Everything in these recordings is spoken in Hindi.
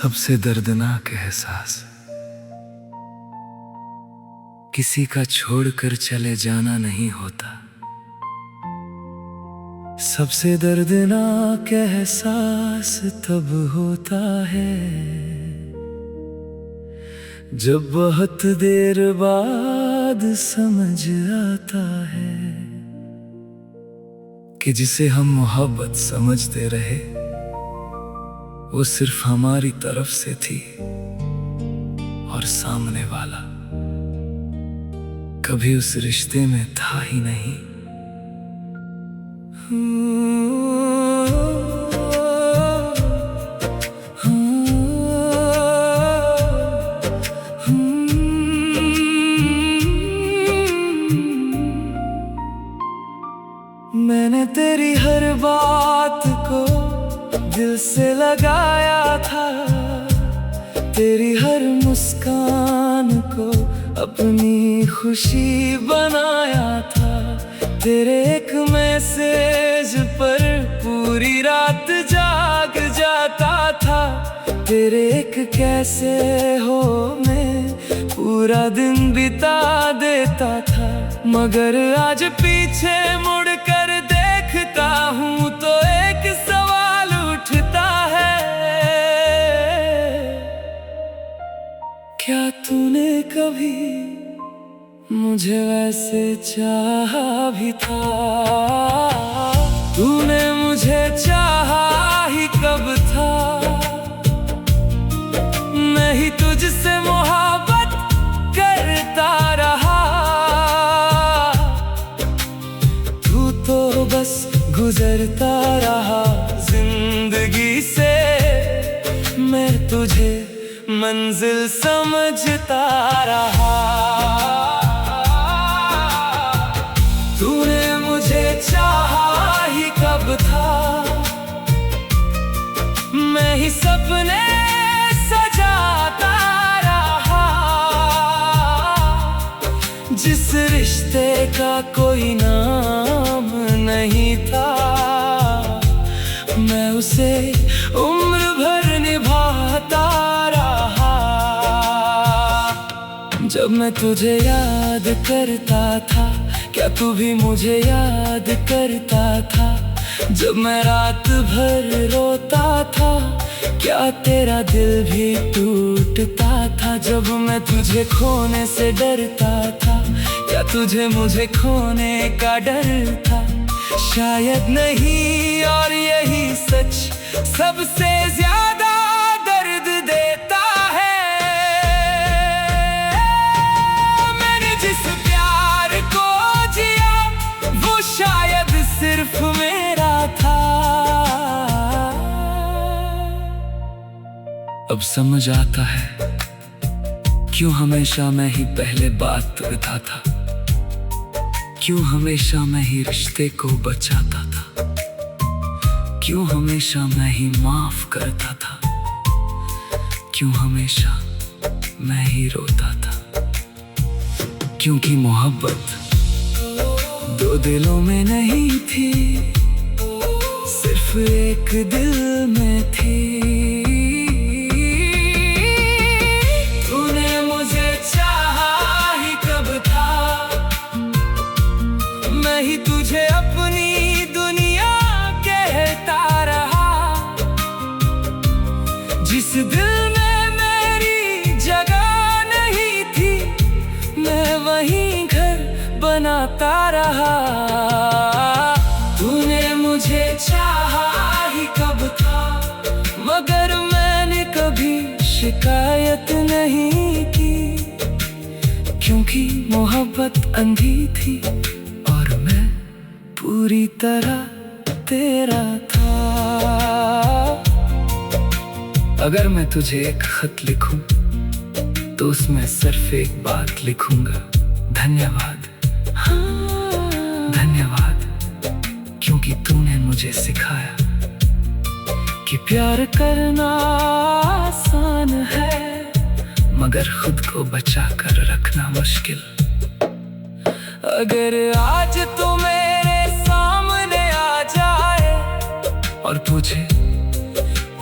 सबसे दर्दनाक एहसास किसी का छोड़कर चले जाना नहीं होता। सबसे दर्दनाक एहसास तब होता है जब बहुत देर बाद समझ आता है कि जिसे हम मोहब्बत समझते रहे वो सिर्फ हमारी तरफ से थी और सामने वाला कभी उस रिश्ते में था ही नहीं। मैंने तेरी हर बात को दिल से लगाया था, तेरी हर मुस्कान को अपनी खुशी बनाया था। तेरे एक मैसेज पर पूरी रात जाग जाता था, तेरे एक कैसे हो में पूरा दिन बिता देता था। मगर आज पीछे मुड़कर देखता हूँ तो एक सवाल उठता है, क्या तूने कभी मुझे वैसे चाहा भी था? तूने मुझे चाहा ही कब था? मैं ही तुझसे मोहब्बत करता रहा, तू तो बस गुजरता रहा जिंदगी से। मैं तुझे मंजिल समझता रहा। तूने मुझे चाहा ही कब था? मैं ही सपने सजाता रहा, जिस रिश्ते का कोई नाम नहीं था। मैं उसे उम्र भर निभाता रहा। जब मैं तुझे याद करता था, क्या तू भी मुझे याद करता था? जब मैं रात भर रोता था, क्या तेरा दिल भी टूटता था? जब मैं तुझे खोने से डरता था, क्या तुझे मुझे खोने का डर था? शायद नहीं, और यही सच सबसे ज्यादा दर्द देता है। मैंने जिस प्यार को जिया वो शायद सिर्फ मेरा था। अब समझ आता है क्यों हमेशा मैं ही पहले बात करता था, क्यों हमेशा मैं ही रिश्ते को बचाता था, क्यों हमेशा मैं ही माफ करता था, क्यों हमेशा मैं ही रोता था। क्योंकि मोहब्बत दो दिलों में नहीं थी, सिर्फ एक दिल में थी। तूने मुझे चाहा ही कब था? मैं ही तुझे अपनी दुनिया कहता रहा, जिस दिल में मेरी जगह नहीं थी मैं वहीं घर बनाता रहा। तूने मुझे चाहा ही कब था? मगर मैंने कभी शिकायत नहीं की, क्योंकि मोहब्बत अंधी थी और मैं पूरी तरह तेरा था। अगर मैं तुझे एक खत लिखूं तो उसमें सिर्फ एक बात लिखूंगा, धन्यवाद। धन्यवाद, क्योंकि तूने मुझे सिखाया कि प्यार करना आसान है, मगर खुद को बचा कर रखना मुश्किल। अगर आज तू मेरे सामने आ जाए और पूछे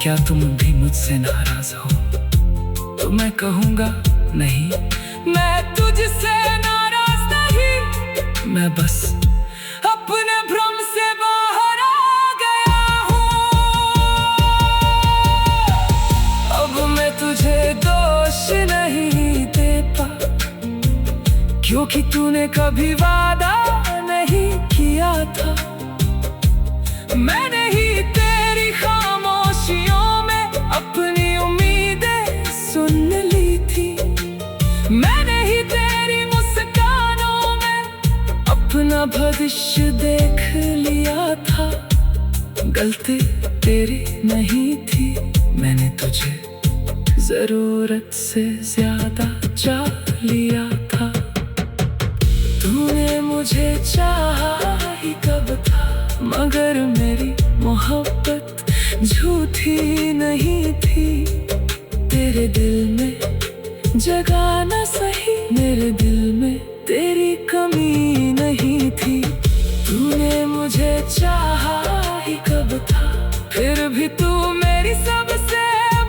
क्या तुम भी मुझसे नाराज हो? तो मैं कहूँगा नहीं, मैं तुझसे नाराज नहीं, मैं बस अपने भ्रम से बाहर आ गया हूँ। अब मैं तुझे दोष नहीं देता, क्योंकि तूने कभी वादा नहीं किया था। मैंने ही तेरी खामोशियों में अपनी उम्मीदें सुन ली थी। मैंने ही तेरी मुस्कानों में अपना भविष्य देख लिया था। गलती तेरी नहीं थी, मैंने तुझे जरूरत से ज्यादा चाह लिया था। तूने मुझे चाहा ही कब था, मगर मेरी मोहब्बत झूठी नहीं थी। तेरे दिल में जगह न सही, मेरे दिल में तेरी कमी नहीं थी। तूने मुझे चाहा ही कब था, फिर भी तू मेरी सबसे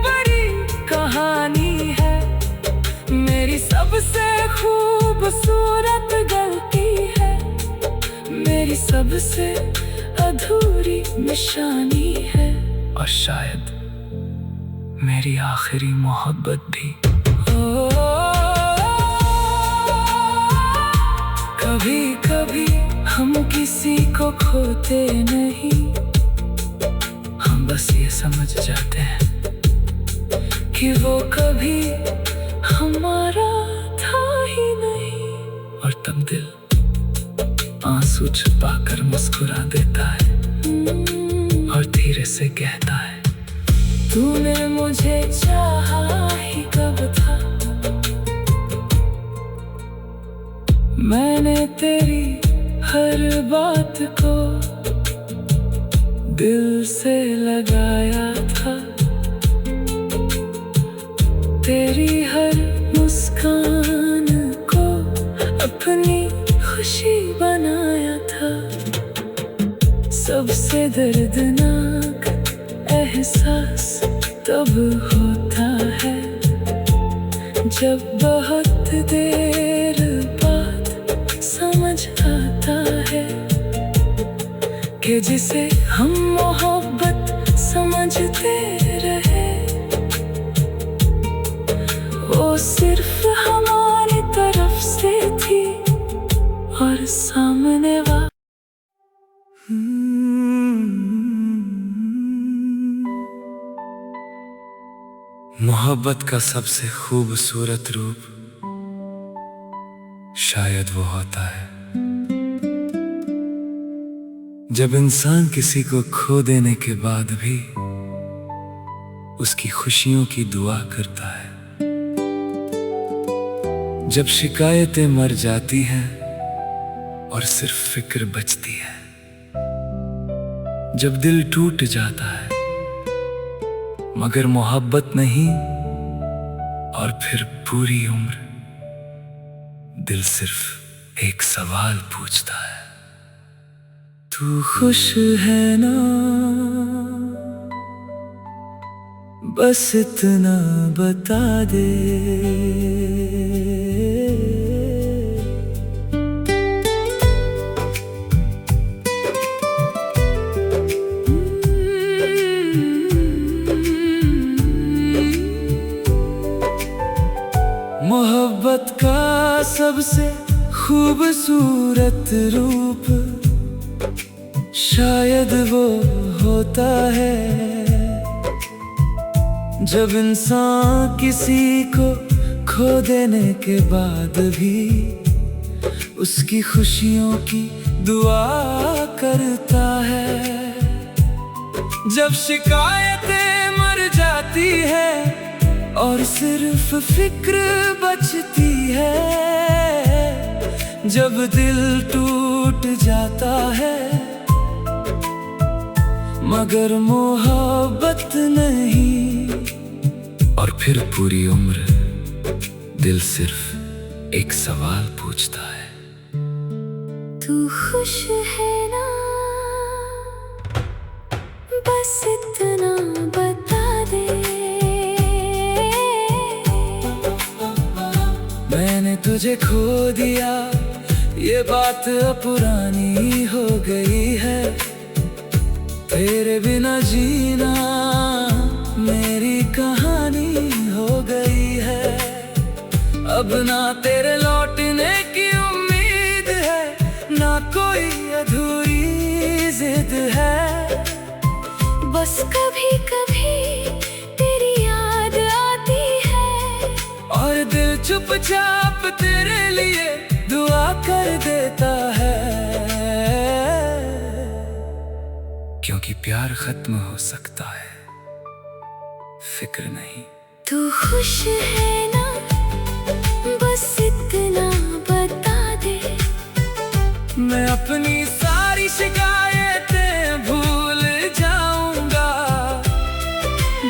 बड़ी कहानी है। मेरी सबसे खूबसूरत गलती है, मेरी सबसे अधूरी निशानी है, और शायद मेरी आखिरी मोहब्बत भी। कभी कभी हम किसी को खोते नहीं, हम बस ये समझ जाते हैं कि वो कभी हमारा था ही नहीं। और तब दिल आंसू छुपाकर मुस्कुरा देता है और धीरे से कहता है, तूने मुझे चाहा ही कब था। मैंने तेरी हर बात को दिल से लगाया था, तेरी हर मुस्कान को अपनी खुशी बनाया था। सबसे दर्दनाक एहसास तब होता है जब बहुत देर बाद समझ आता है कि जिसे हम मोहब्बत समझते रहे, वो सिर्फ हमारी तरफ से थी और सामने वाला। मोहब्बत का सबसे खूबसूरत रूप शायद वो होता है जब इंसान किसी को खो देने के बाद भी उसकी खुशियों की दुआ करता है। जब शिकायतें मर जाती हैं और सिर्फ फिक्र बचती है। जब दिल टूट जाता है मगर मोहब्बत नहीं, और फिर पूरी उम्र दिल सिर्फ एक सवाल पूछता है, तू खुश है ना? बस इतना बता दे। मोहब्बत का सबसे खूबसूरत रूप शायद वो होता है जब इंसान किसी को खो देने के बाद भी उसकी खुशियों की दुआ करता है। जब शिकायतें मर जाती है और सिर्फ फिक्र बचती है। जब दिल टूट जाता है मगर मोहब्बत नहीं, और फिर पूरी उम्र दिल सिर्फ एक सवाल पूछता है, तू खुश है ना? बस इतना बता मुझे खो दिया, ये बात अब पुरानी हो गई है। तेरे बिना जीना मेरी कहानी हो गई है। अब ना तेरे लौटने की उम्मीद है, ना कोई अधूरी जिद है। बस कभी कभी तेरी याद आती है, और दिल चुपचाप तेरे लिए दुआ कर देता है। क्योंकि प्यार खत्म हो सकता है, फिक्र नहीं। तू खुश है ना, बस इतना बता दे। मैं अपनी सारी शिकायतें भूल जाऊंगा।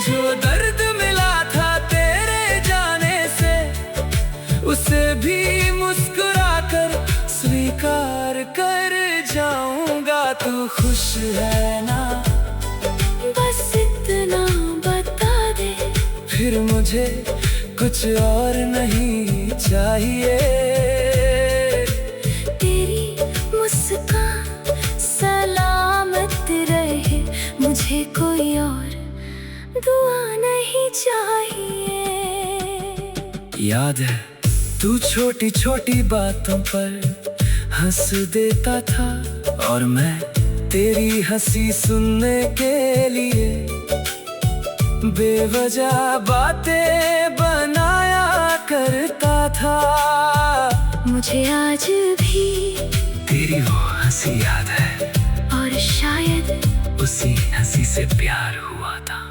जो दर्द मिला था तेरे जाने से, उसे भी मुस्कुरा कर स्वीकार कर जाऊंगा। तू खुश है ना, बस इतना बता दे। फिर मुझे कुछ और नहीं चाहिए। तेरी मुस्कान सलामत रहे, मुझे कोई और दुआ नहीं चाहिए। याद है तू छोटी छोटी बातों पर हंस देता था, और मैं तेरी हंसी सुनने के लिए बेवजह बातें बनाया करता था। मुझे आज भी तेरी वो हंसी याद है, और शायद उसी हंसी से प्यार हुआ था।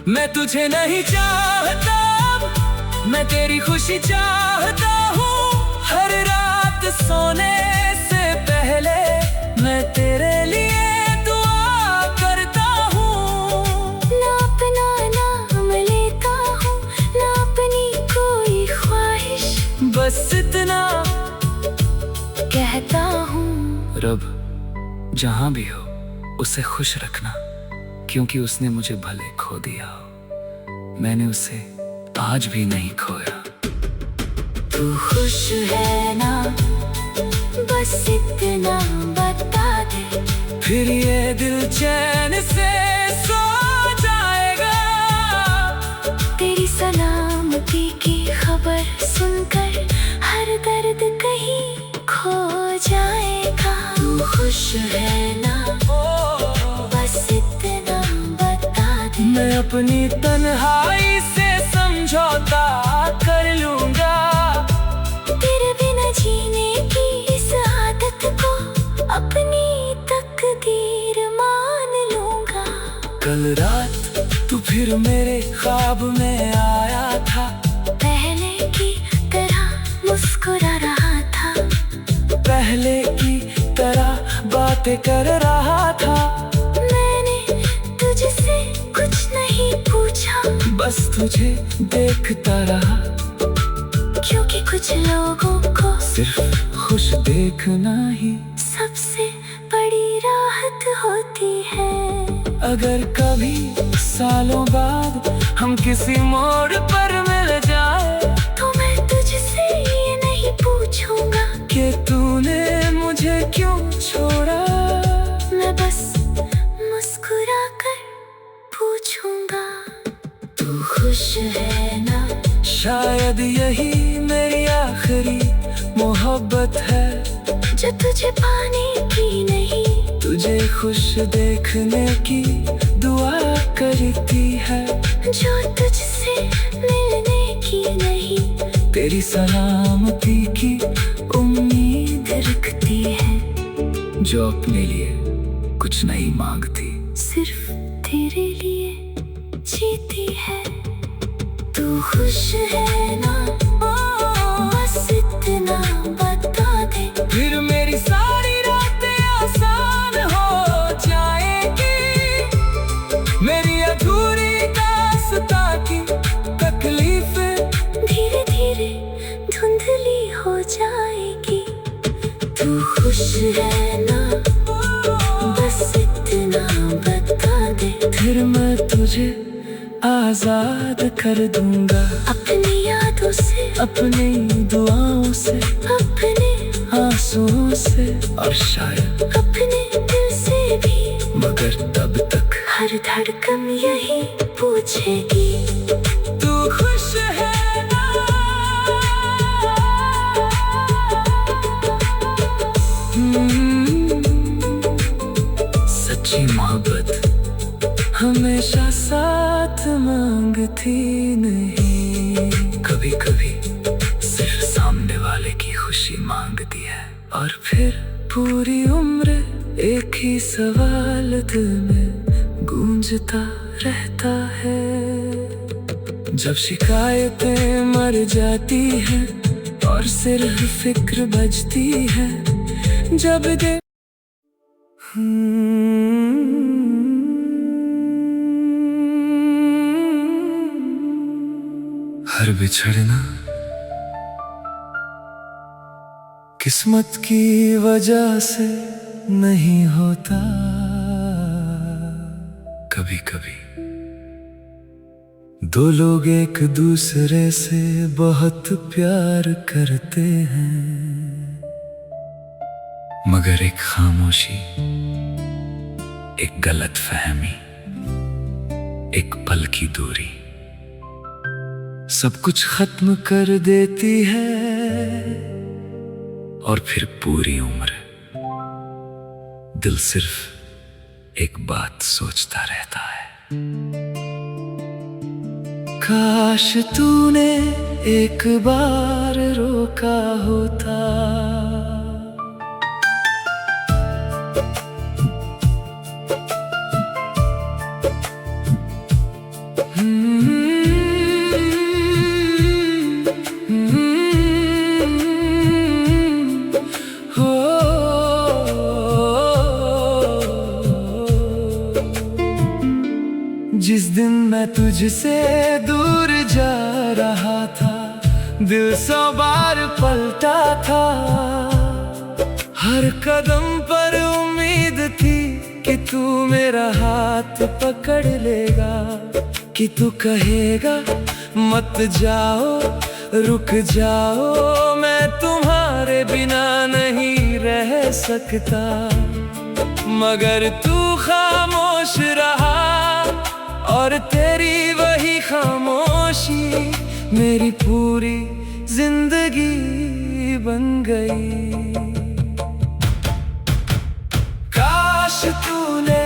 मैं तुझे नहीं चाहता, मैं तेरी खुशी चाहता हूँ। हर रात सोने से पहले मैं तेरे लिए दुआ करता हूँ। ना अपना नाम लेता हूँ, ना अपनी कोई ख्वाहिश, बस इतना कहता हूँ। रब जहाँ भी हो उसे खुश रखना, क्योंकि उसने मुझे भले खो दिया हो, मैंने उसे आज भी नहीं खोया। तू खुश है ना, बस इतना बता दे। फिर ये दिल चैन से सो जाएगा। तेरी सलामती की खबर सुनकर हर दर्द कहीं खो जाएगा। तू खुश है ना, बस इतना बता दे। मैं अपनी तन्हाई से समझौता कर लूंगा। तेरे बिना जीने की इस आदत को अपनी तकदीर मान लूंगा। कल रात तू फिर मेरे ख्वाब में आया था, पहले की तरह मुस्कुरा रहा था, पहले की तरह बातें कर रहा था। मैंने तुझसे कुछ नहीं पूछा, बस तुझे देखता रहा, क्योंकि कुछ लोगों को सिर्फ खुश देखना ही सबसे बड़ी राहत होती है। अगर कभी सालों बाद हम किसी मोड़ पर मिल जाए, तो मैं तुझसे ये नहीं पूछूंगा कि तूने मुझे क्यों छोड़ा। मैं बस मुस्कुरा कर पूछूंगा, तू खुश है ना। शायद यही मेरी आखिरी मोहब्बत है, जो तुझे पाने की नहीं, तुझे खुश देखने की दुआ करती है। जो तुझसे मिलने की नहीं, तेरी सलामती की उम्मीद रखती है। जो अपने लिए कुछ नहीं मांगती, सिर्फ तेरे लिए जीती है। तू खुश है ना, बस इतना बता दे। फिर मेरी सारी रातें आसान हो जाएगी। मेरी अधूरी दास्तां की तकलीफें धीरे धीरे धुंधली हो जाएगी। तू खुश है ना, बस इतना बता दे। फिर मैं तुझे आजाद कर दूंगा, अपनी यादों से अपनी दुआओं से, अपने आंसुओं से, और शायद अपने दिल से भी। मगर तब तक हर धड़कन यही पूछेगी, तू खुश है ना? सच्ची मोहब्बत हमेशा साथ मांगती नहीं, कभी कभी सिर्फ सामने वाले की खुशी मांगती है। और फिर पूरी उम्र एक ही सवाल दिल में गूंजता रहता है। जब शिकायतें मर जाती हैं और सिर्फ फिक्र बचती है, जब दे हर बिछड़ना किस्मत की वजह से नहीं होता। कभी कभी दो लोग एक दूसरे से बहुत प्यार करते हैं, मगर एक खामोशी, एक गलतफहमी, एक पल की दूरी सब कुछ खत्म कर देती है। और फिर पूरी उम्र दिल सिर्फ एक बात सोचता रहता है, काश तूने एक बार रोका होता। जिस दिन मैं तुझसे दूर जा रहा था, दिल 100 बार पलटा था। हर कदम पर उम्मीद थी कि तू मेरा हाथ पकड़ लेगा, कि तू कहेगा मत जाओ, रुक जाओ, मैं तुम्हारे बिना नहीं रह सकता। मगर तू खामोश रहा और तेरी वही खामोशी मेरी पूरी जिंदगी बन गई। काश तूने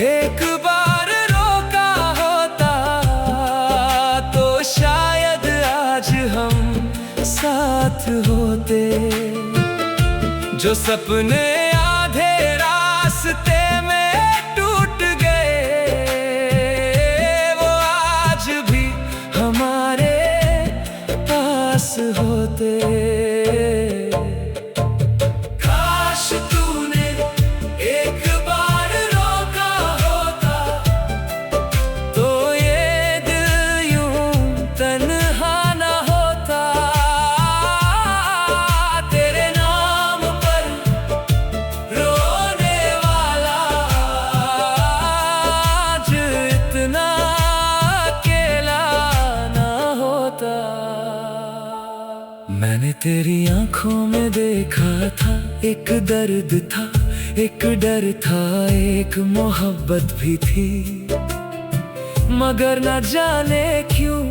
एक बार रोका होता, तो शायद आज हम साथ होते। जो सपने आधे रास्ते में टूट गए, वो आज भी हमारे पास होते। काश तूने एक बार रोका होता, तो ये दिल यूं तन्हा न होता। तेरे नाम पर रोने वाला आज इतना अकेला न होता। मैंने तेरी आंखों में देखा था, एक दर्द था, एक डर था, एक मोहब्बत भी थी। मगर न जाने क्यों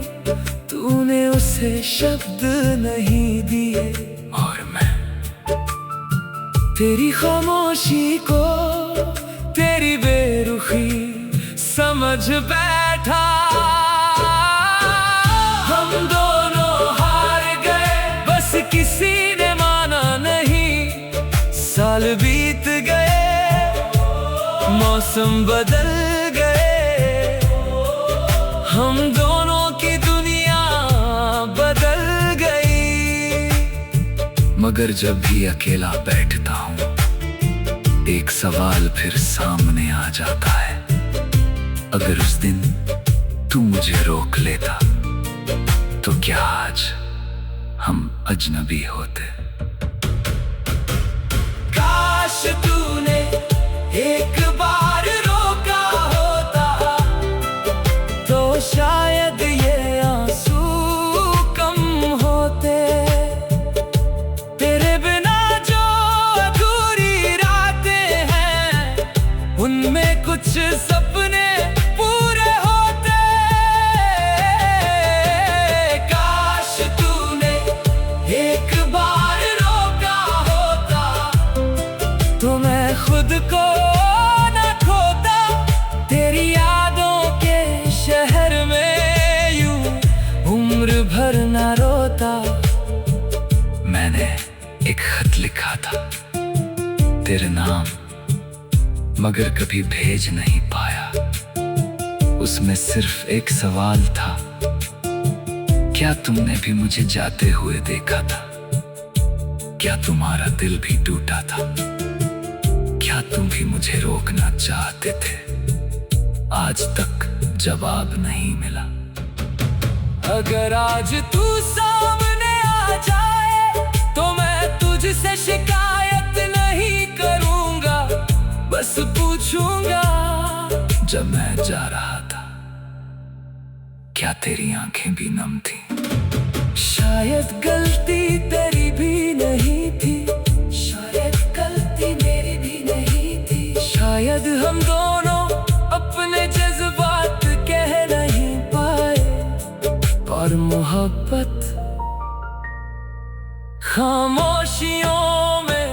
तूने उसे शब्द नहीं दिए, और मैं तेरी खामोशी को, तेरी बेरुखी समझ बैठा। हम दोनों हार गए, बस किसी ने माना नहीं। साल बीत गए, मौसम बदल गए, हम दोनों की दुनिया बदल गई। मगर जब भी अकेला बैठता हूँ, एक सवाल फिर सामने आ जाता है। अगर उस दिन तू मुझे रोक लेता, तो क्या आज हम अजनबी होते? काश तूने एक बार रोका होता, तो शायद ये आंसू कम होते। खुद को न खोता, तेरी यादों के शहर में यूं उम्र भर न रोता। मैंने एक खत लिखा था तेरे नाम, मगर कभी भेज नहीं पाया। उसमें सिर्फ एक सवाल था, क्या तुमने भी मुझे जाते हुए देखा था? क्या तुम्हारा दिल भी टूटा था? क्या तुम भी मुझे रोकना चाहते थे? आज तक जवाब नहीं मिला। अगर आज तू सामने आ जाए तो मैं तुझसे शिकायत नहीं करूंगा, बस पूछूंगा जब मैं जा रहा था क्या तेरी आंखें भी नम थी? शायद गलती तेरी भी नहीं थी, शायद गलती मेरी भी नहीं थी। शायद हम दोनों अपने जज्बात कह नहीं पाए, और मोहब्बत खामोशियों में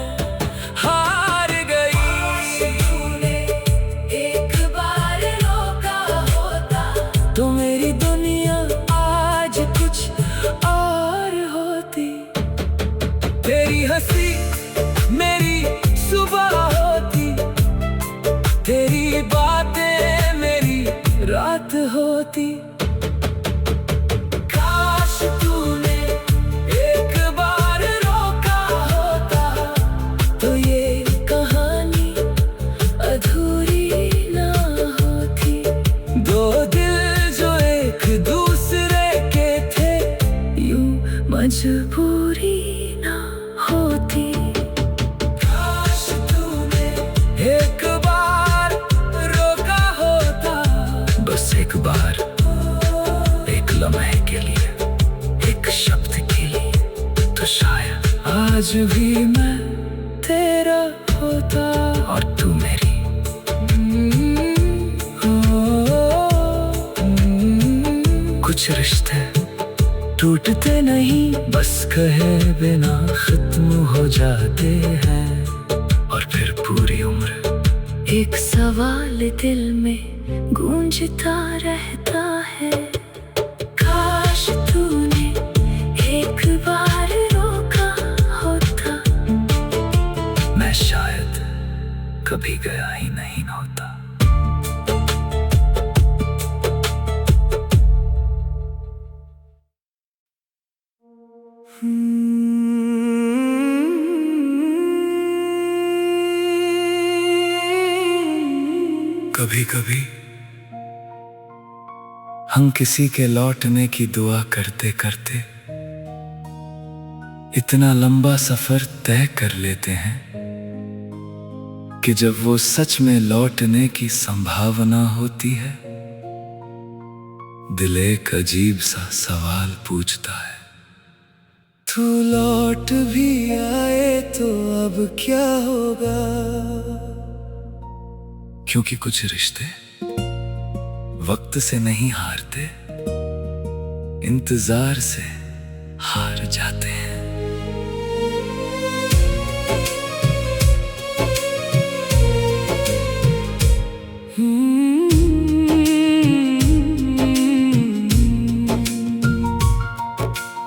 हार गई। तूने एक बार रोका होता तो मेरी दुनिया आज कुछ और होती। तेरी हंसी मेरी सुबह होती, तेरी बातें मेरी रात होती। काश तूने एक बार रोका होता तो ये कहानी अधूरी ना होती। दो दिल जो एक दूसरे के थे, यूं मजबूरी ना होती। काश तूने एक बार रोका होता, बस एक बार, एक लम्हे के लिए, एक शब्द के लिए, तो शायद आज भी मैं तेरा होता और तू मेरी। कुछ रिश्ते टूटते नहीं, बस कहे बिना खत्म हो जाते हैं, और फिर पूरी उम्र एक सवाल दिल में गूंजता रहता है। काश तूने एक बार रोका होता, मैं शायद कभी गया ही नहीं होता। कभी कभी हम किसी के लौटने की दुआ करते करते इतना लंबा सफर तय कर लेते हैं कि जब वो सच में लौटने की संभावना होती है, दिल एक अजीब सा सवाल पूछता है, तू लौट भी आए तो अब क्या होगा? क्योंकि कुछ रिश्ते वक्त से नहीं हारते, इंतजार से हार जाते हैं।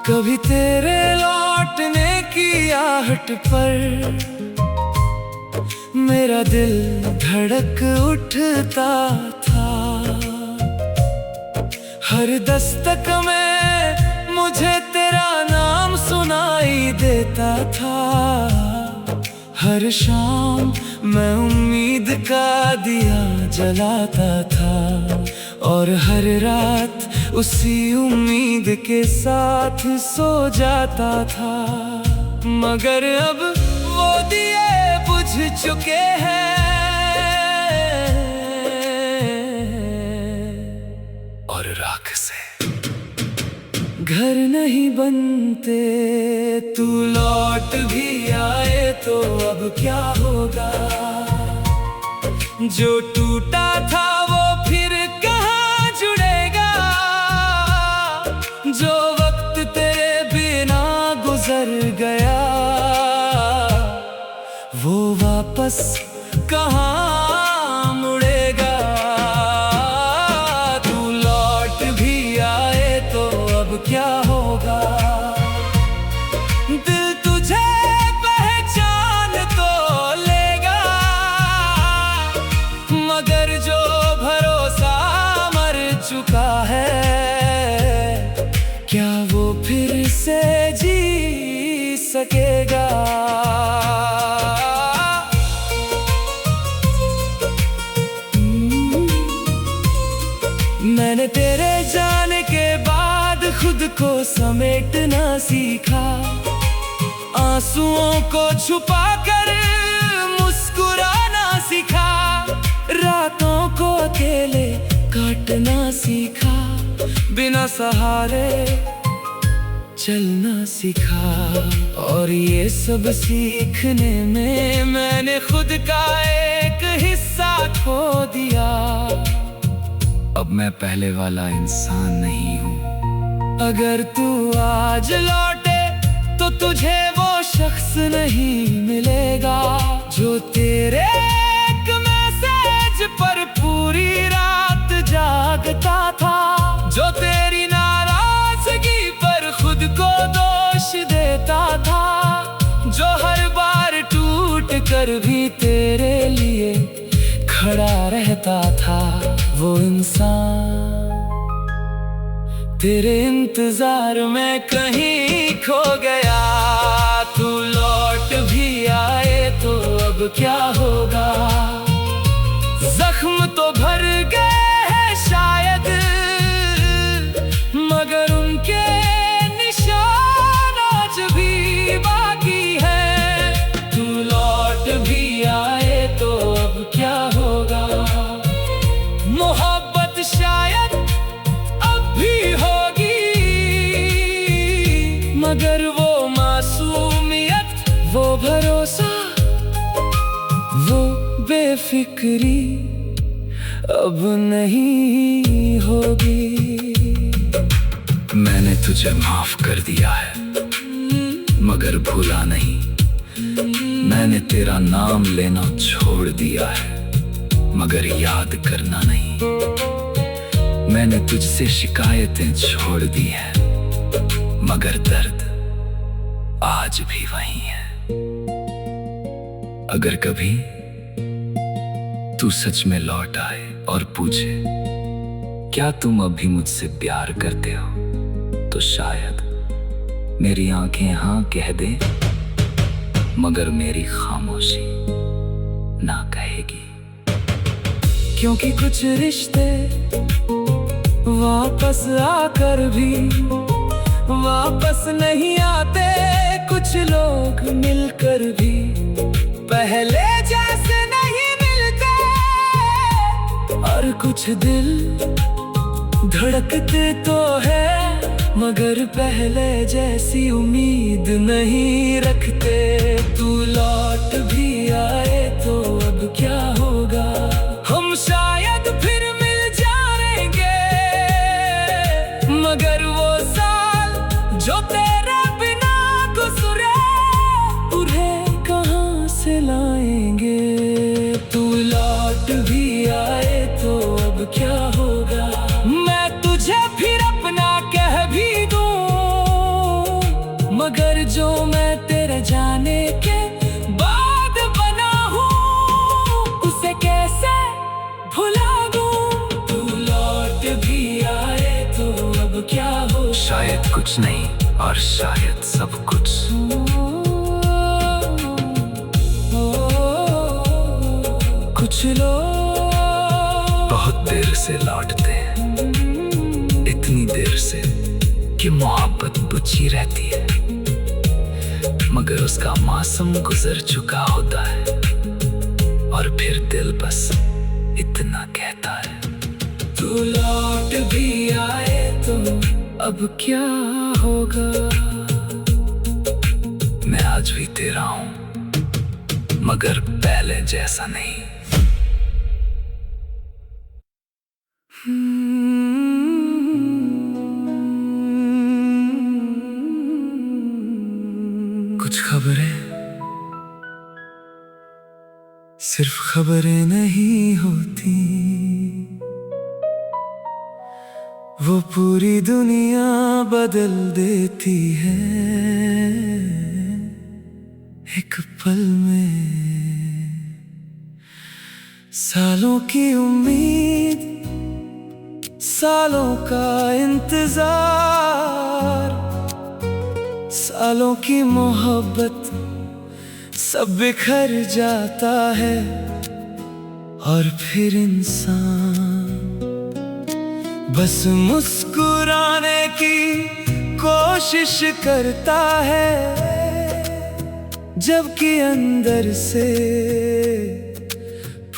कभी तेरे लौटने की आहट पर मेरा दिल धड़क उठता था, हर दस्तक में मुझे तेरा नाम सुनाई देता था। हर शाम मैं उम्मीद का दिया जलाता था, और हर रात उसी उम्मीद के साथ सो जाता था। मगर अब वो दिए बुझ चुके हैं, और राख से घर नहीं बनते। तू लौट भी आए तो अब क्या होगा? जो टूटा था वो फिर कहाँ जुड़ेगा? जो वक्त तेरे बिना गुजर गया वो वापस कहाँ मैंने तेरे जाने के बाद खुद को समेटना सीखा, आंसुओं को छुपा कर मुस्कुराना सीखा, रातों को अकेले काटना सीखा, बिना सहारे चलना सीखा। और ये सब सीखने में मैंने खुद का एक हिस्सा खो दिया। अब मैं पहले वाला इंसान नहीं हूँ। अगर तू आज लौटे तो तुझे वो शख्स नहीं मिलेगा जो तेरे एक मैसेज पर पूरी रात जागता था, जो तेरी नाराजगी पर खुद को दोष देता था, जो हर बार टूट कर भी तेरे लिए खड़ा रहता था। वो इंसान तेरे इंतजार में कहीं खो गया। तू लौट भी आए तो अब क्या होगा? जख्म तो भर गए हैं शायद, मगर उनके निशान आज भी बाकी है। तू लौट भी आए तो अब क्या होगा? मोहब्बत शायद अब भी होगी, मगर वो मासूमियत, वो भरोसा, वो बेफिक्री अब नहीं होगी। मैंने तुझे माफ कर दिया है, मगर भूला नहीं। मैंने तेरा नाम लेना छोड़ दिया है, मगर याद करना नहीं। मैंने तुझसे शिकायतें छोड़ दी हैं, मगर दर्द आज भी वही है। अगर कभी तू सच में लौट आए और पूछे क्या तुम अभी मुझसे प्यार करते हो, तो शायद मेरी आंखें हाँ कह दे, मगर मेरी खामोशी ना कहेगी। क्योंकि कुछ रिश्ते वापस आकर भी वापस नहीं आते, कुछ लोग मिलकर भी पहले जैसे नहीं मिलते, और कुछ दिल धड़कते तो है, मगर पहले जैसी उम्मीद नहीं रखते। तू लौट भी आए तो अब क्या होगा? हम शायद फिर मिल जाएंगे, मगर वो साल जो तेरे बिना गुजरे उन्हें कहाँ से लाएंगे? तू लौट भी आए तो अब क्या होगा? मैं तुझे फिर अपना कह भी दूं, मगर जो मैं तेरे जाने के बाद बना हूँ उसे कैसे भुला दूं? तू लौट भी आए तो अब क्या हो? शायद कुछ नहीं और शायद सब कुछ। कुछ लोग बहुत देर से लौटते हैं, इतनी देर से कि मोहब्बत बुझी रहती है, मगर उसका मौसम गुजर चुका होता है, और फिर दिल बस इतना कहता है, तू लौट भी आए तो अब क्या होगा? मैं आज भी तेरा हूं, मगर पहले जैसा नहीं। कुछ खबरें सिर्फ खबरें नहीं होती, वो पूरी दुनिया बदल देती है एक पल में। सालों की उम्मीद, सालों का इंतजार, सालों की मोहब्बत सब बिखर जाता है, और फिर इंसान बस मुस्कुराने की कोशिश करता है, जबकि अंदर से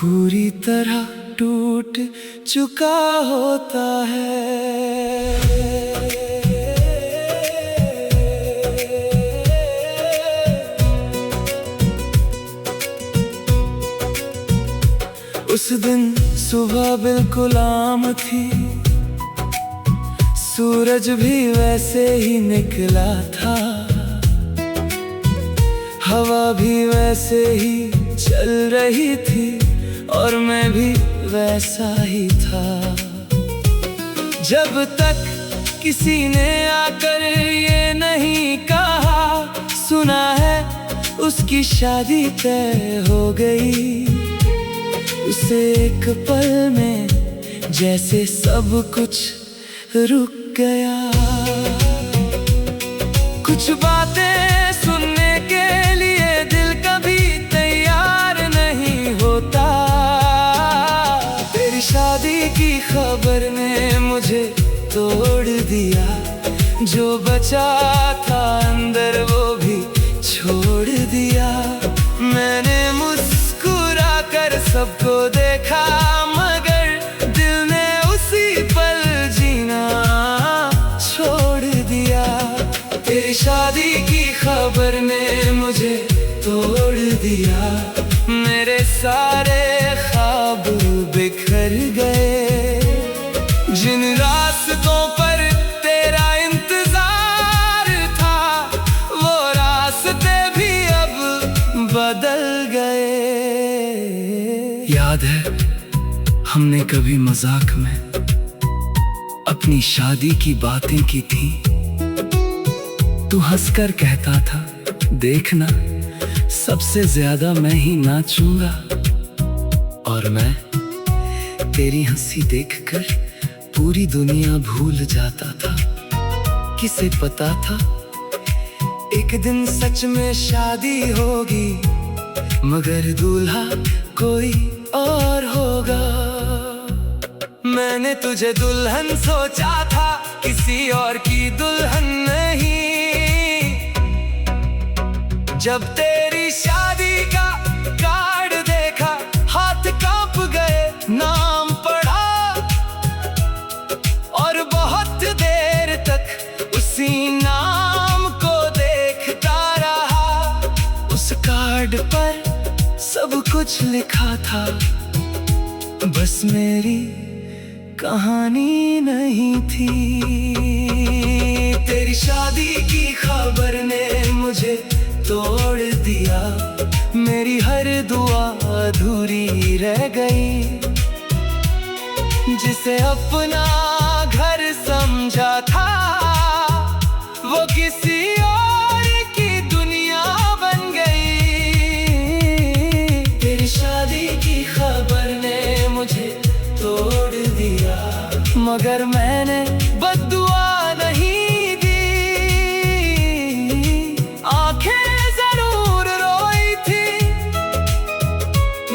पूरी तरह टूट चुका होता है। उस दिन सुबह बिल्कुल आम थी, सूरज भी वैसे ही निकला था, हवा भी वैसे ही चल रही थी और मैं भी वैसा ही था। जब तक किसी ने आकर ये नहीं कहा, सुना है उसकी शादी तय हो गई। उसे एक पल में जैसे सब कुछ रुक गया। कुछ बातें सुनने के लिए दिल कभी तैयार नहीं होता। तेरी शादी की खबर ने मुझे तोड़ दिया, जो बचा था अंदर वो भी छोड़ दिया। मैंने मुस्कुरा कर सबको देखा, मगर दिल ने उसी पल जीना छोड़ दिया। तेरी शादी की खबर ने मुझे तोड़ दिया, मेरे सारे ख्वाब बिखर गए। जिन रास्तों पर तेरा इंतजार था, वो रास्ते भी अब बदल गए। याद है हमने कभी मजाक में अपनी शादी की बातें की थी। तू हंसकर कहता था, देखना सबसे ज्यादा मैं ही नाचूंगा। और मैं तेरी हंसी देखकर पूरी दुनिया भूल जाता था। किसे पता था एक दिन सच में शादी होगी, मगर दूल्हा कोई और होगा। मैंने तुझे दुल्हन सोचा था, किसी और की दुल्हन नहीं। जब तेरी शादी का कार्ड देखा, हाथ कांप गए, नाम पढ़ा और बहुत देर तक उसी नाम को देखता रहा। उस कार्ड पर सब कुछ लिखा था, बस मेरी कहानी नहीं थी। तेरी शादी की खबर ने मुझे तोड़ दिया, मेरी हर दुआ अधूरी रह गई। जिसे अपना घर समझा था, वो किसी और की दुनिया बन गई। तेरी शादी की खबर ने मुझे तोड़ दिया, मगर मैंने बद्दुआ नहीं दी। आंखें जरूर रोई थी,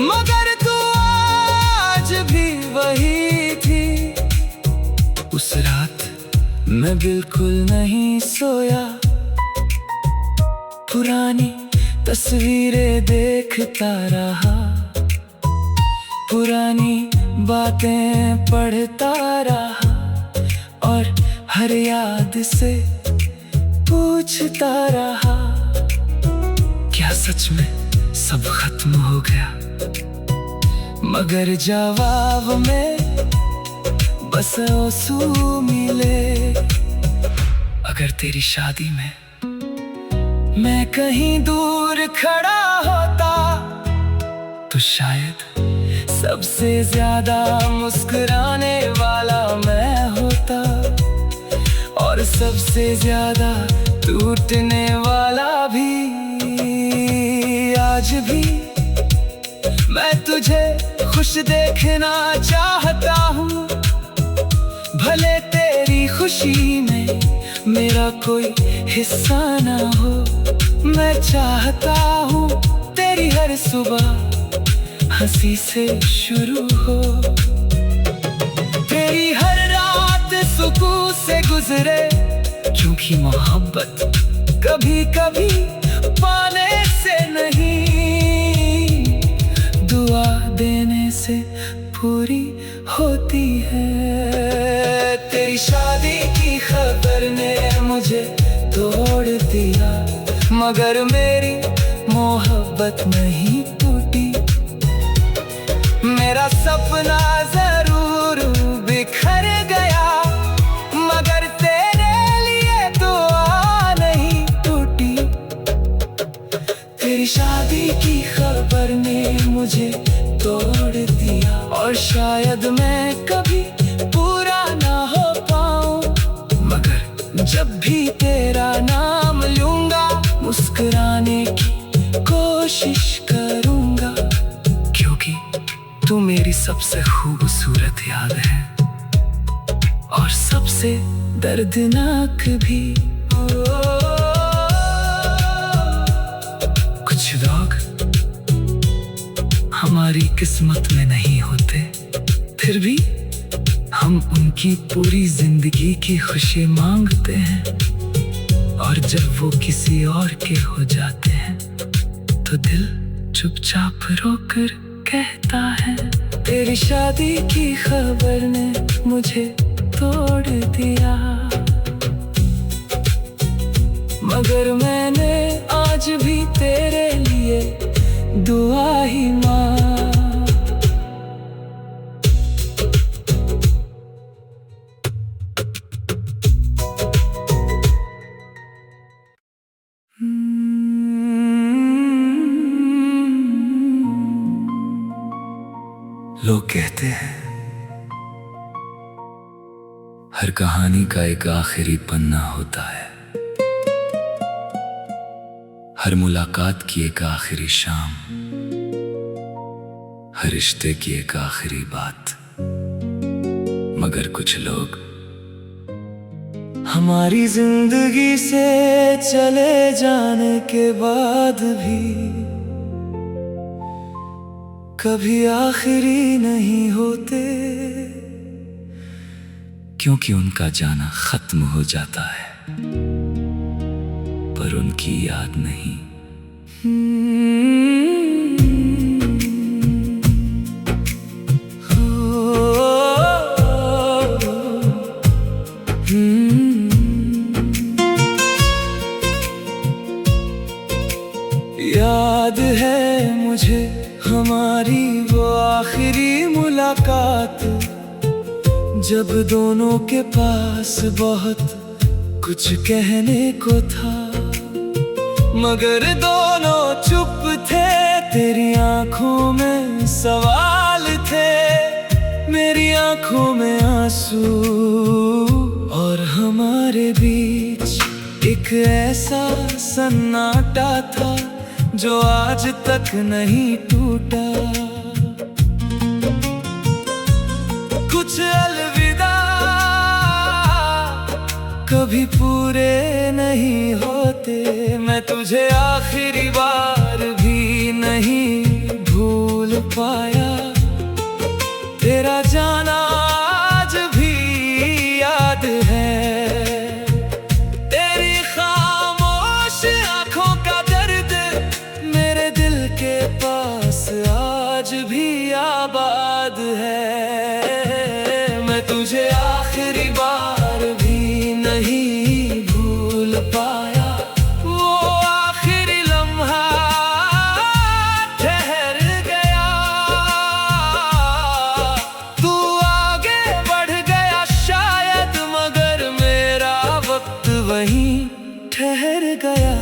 मगर तू आज भी वही थी। उस रात मैं बिल्कुल नहीं सोया, पुरानी तस्वीरें देखता रहा, पुरानी बातें पढ़ता रहा और हर याद से पूछता रहा, क्या सच में सब खत्म हो गया? मगर जवाब में बस आंसू मिले। अगर तेरी शादी में मैं कहीं दूर खड़ा होता, तो शायद सबसे ज्यादा मुस्कुराने वाला मैं होता, और सबसे ज्यादा टूटने वाला भी। आज भी मैं तुझे खुश देखना चाहता हूँ, भले तेरी खुशी में मेरा कोई हिस्सा ना हो। मैं चाहता हूँ तेरी हर सुबह हंसी से शुरू हो, तेरी हर रात गुजरे, क्योंकि मोहब्बत कभी कभी पाने से नहीं, दुआ देने से पूरी होती है। तेरी शादी की खबर ने मुझे तोड़ दिया, मगर मेरी मोहब्बत नहीं टूटी। मेरा सपना जरूर बिखर गया, मगर तेरे लिए दुआ नहीं टूटी। तेरी शादी की खबर ने मुझे तोड़ दिया, और शायद मैं कभी पूरा ना हो पाऊं, मगर जब भी तेरा नाम लूंगा मुस्कुराने की कोशिश करूंगा, क्योंकि तू मेरी सबसे खूबसूरत याद है और सबसे दर्दनाक भी। कुछ लोग हमारी किस्मत में नहीं होते, फिर भी हम उनकी पूरी जिंदगी की खुशी मांगते हैं, और जब वो किसी और के हो जाते हैं तो दिल चुपचाप रोकर कहता है, तेरी शादी की खबर ने मुझे तोड़ दिया, मगर मैंने आज भी तेरे लिए दुआ ही मांगी। लोग कहते हैं हर कहानी का एक आखिरी पन्ना होता है, हर मुलाकात की एक आखिरी शाम, हर रिश्ते की एक आखिरी बात, मगर कुछ लोग हमारी जिंदगी से चले जाने के बाद भी कभी आखिरी नहीं होते, क्योंकि उनका जाना खत्म हो जाता है पर उनकी याद नहीं। याद है मुझे हमारी वो आखिरी मुलाकात, जब दोनों के पास बहुत कुछ कहने को था, मगर दोनों चुप थे। तेरी आंखों में सवाल थे, मेरी आंखों में आंसू, और हमारे बीच एक ऐसा सन्नाटा था जो आज तक नहीं टूटा। कुछ अलविदा कभी पूरे नहीं होते, मैं तुझे आखिरी बार भी नहीं भूल पाया, तेरा जाना आज भी याद है, तेरी खामोश आंखों का दर्द मेरे दिल के पास आज भी आबाद है। मैं तुझे आखिरी बार भी नहीं भूल पाया, वो आखिरी लम्हा ठहर गया, तू आगे बढ़ गया शायद, मगर मेरा वक्त वहीं ठहर गया।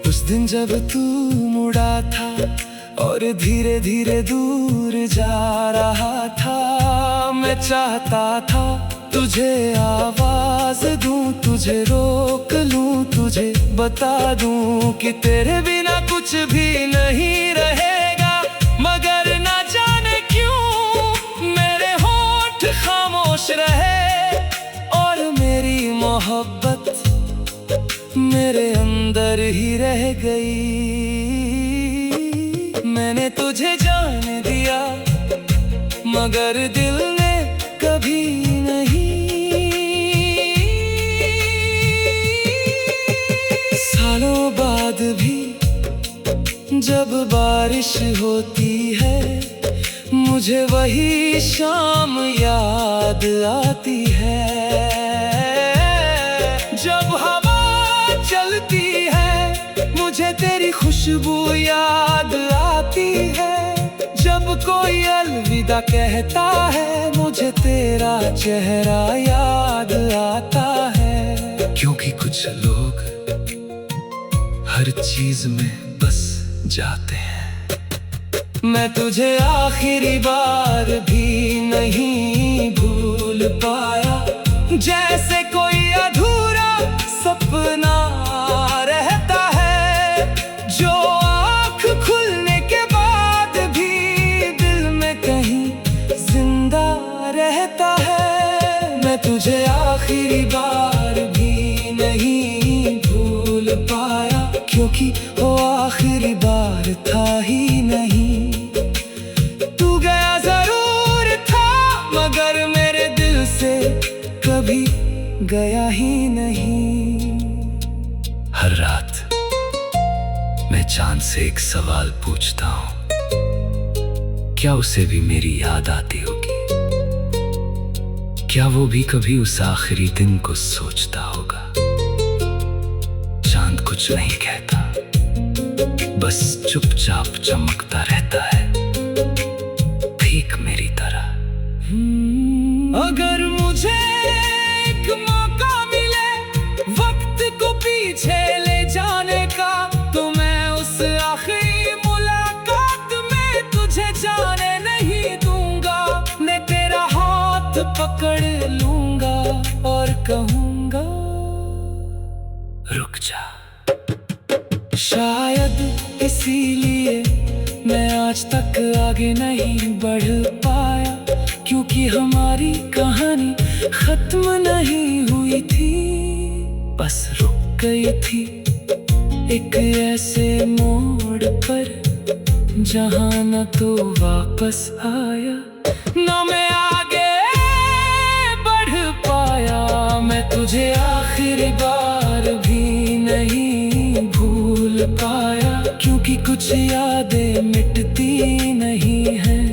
उस दिन जब तू मुड़ा था और धीरे धीरे दूर जा रहा था, मैं चाहता था तुझे आवाज दूं, तुझे रोक लूं, तुझे बता दूं कि तेरे बिना कुछ भी नहीं रहेगा, मगर ना जाने क्यों मेरे होंठ खामोश रहे, और मेरी मोहब्बत मेरे अंदर ही रह गई। मैंने तुझे जान दिया मगर दिल ने कभी बारिश होती है, मुझे वही शाम याद आती है। जब हवा चलती है, मुझे तेरी खुशबू याद आती है। जब कोई अलविदा कहता है, मुझे तेरा चेहरा याद आता है। क्योंकि कुछ लोग हर चीज में बस जाते हैं। मैं तुझे आखिरी बार भी नहीं भूल पाया, जैसे कोई अधूरा सपना रहता है, जो आँख खुलने के बाद भी दिल में कहीं जिंदा रहता है। मैं तुझे आखिरी बार भी नहीं भूल पाया, क्योंकि वो आखिरी बार था ही नहीं। तू गया जरूर था, मगर मेरे दिल से कभी गया ही नहीं। हर रात मैं चांद से एक सवाल पूछता हूँ, क्या उसे भी मेरी याद आती होगी? क्या वो भी कभी उस आखिरी दिन को सोचता होगा? चांद कुछ नहीं कहता, बस चुपचाप चमकता रहता है, ठीक मेरी तरह। अगर मुझे एक मौका मिले वक्त को पीछे ले जाने का, तो मैं उस आखिरी मुलाकात में तुझे जाने नहीं दूंगा। मैं तेरा हाथ पकड़ लूंगा और कहूंगा, रुक जा। शायद इसीलिए मैं आज तक आगे नहीं बढ़ पाया, क्योंकि हमारी कहानी खत्म नहीं हुई थी, बस रुक गई थी एक ऐसे मोड़ पर, जहां न तो वापस आया, न मैं आगे बढ़ पाया। मैं तुझे आखिरी बार भी नहीं भूल पाया, क्योंकि कुछ यादें मिटती नहीं हैं।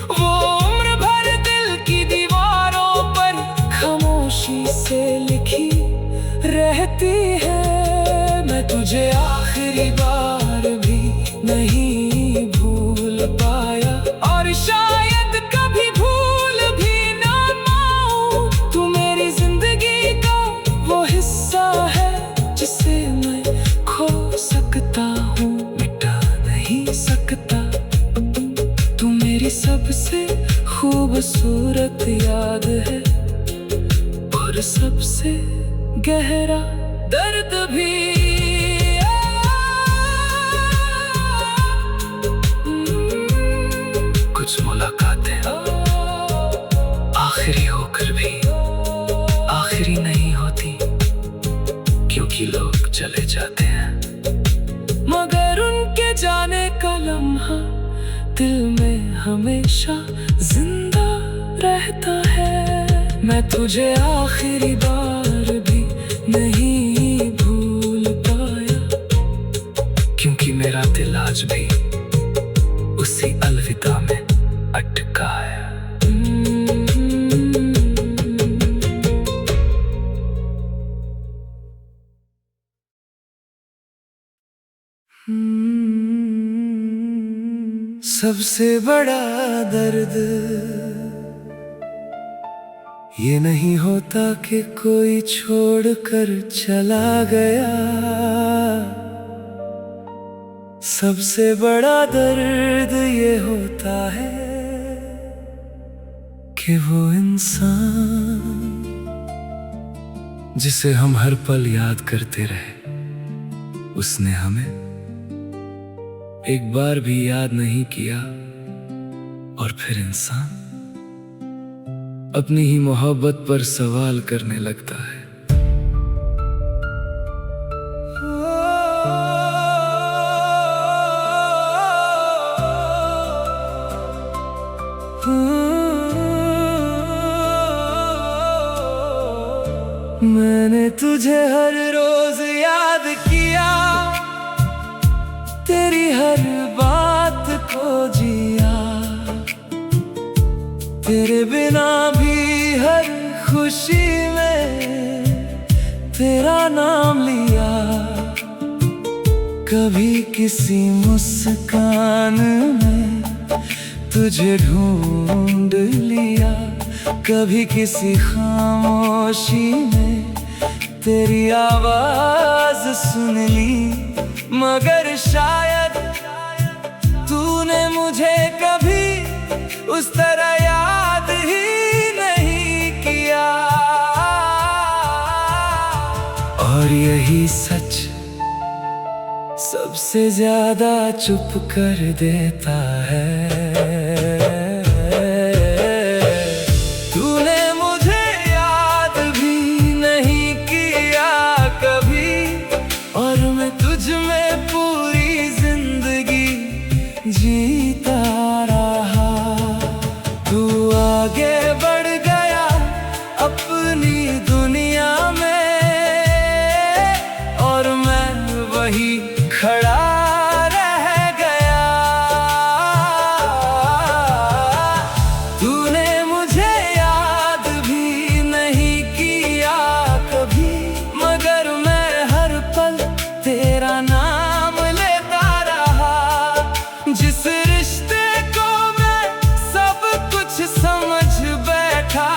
वो उम्र भर दिल की दीवारों पर खामोशी से लिखी रहती है। मैं तुझे आखिरी बार भी नहीं भूल पाया, और शायद कभी भूल भी ना पाऊं। तू मेरी जिंदगी का वो हिस्सा है, जिसे मैं खो सकता हूँ, मिटा नहीं सकता। तू मेरी सबसे खूबसूरत याद है, और सबसे गहरा दर्द भी। कुछ मुलाकातें आखिरी होकर भी आखिरी नहीं होती, क्योंकि लोग चले जाते हैं, मगर उनके जाने का लम्हा दिल में हमेशा जिंदा रहता है। मैं तुझे आखिरी बार भी नहीं भूल पाया, क्योंकि मेरा दिल आज भी उसी अलविदा में अटका है। सबसे बड़ा दर्द ये नहीं होता कि कोई छोड़कर चला गया। सबसे बड़ा दर्द ये होता है कि वो इंसान जिसे हम हर पल याद करते रहे, उसने हमें एक बार भी याद नहीं किया, और फिर इंसान अपनी ही मोहब्बत पर सवाल करने लगता है। मैंने तुझे हर रोज याद किया, तेरी हर बात तेरे बिना भी हर खुशी में तेरा नाम लिया, कभी किसी मुस्कान में तुझे ढूंढ लिया, कभी किसी खामोशी में तेरी आवाज सुन ली। मगर शायद तूने मुझे कभी उस तरह याद ही नहीं किया। और यही सच सबसे ज्यादा चुप कर देता है। तूने मुझे याद भी नहीं किया कभी, और मैं तुझ में पूरी जिंदगी जीता रहा। तू आगे बढ़ गया अपनी दुनिया में, और मैं वही खड़ा रह गया। तूने मुझे याद भी नहीं किया कभी, मगर मैं हर पल तेरा नाम लेता रहा। जिस रिश्ते को मैं सब कुछ समझ बैठा,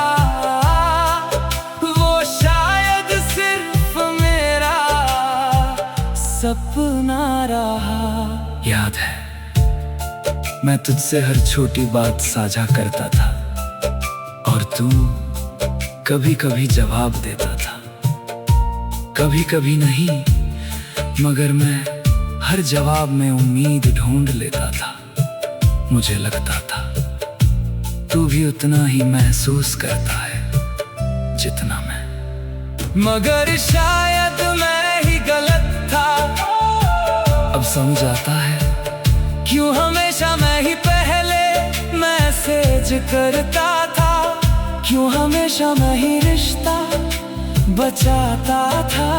वो शायद सिर्फ मेरा सपना रहा। याद है मैं तुझसे हर छोटी बात साझा करता था, और तू कभी कभी जवाब देता था, कभी कभी नहीं, मगर मैं हर जवाब में उम्मीद ढूंढ लेता था। मुझे लगता था तू भी उतना ही महसूस करता है जितना मैं। मगर शायद मैं ही गलत था। अब समझ आता है क्यों हमेशा मैं ही पहले मैसेज करता था, क्यों हमेशा मैं ही रिश्ता बचाता था,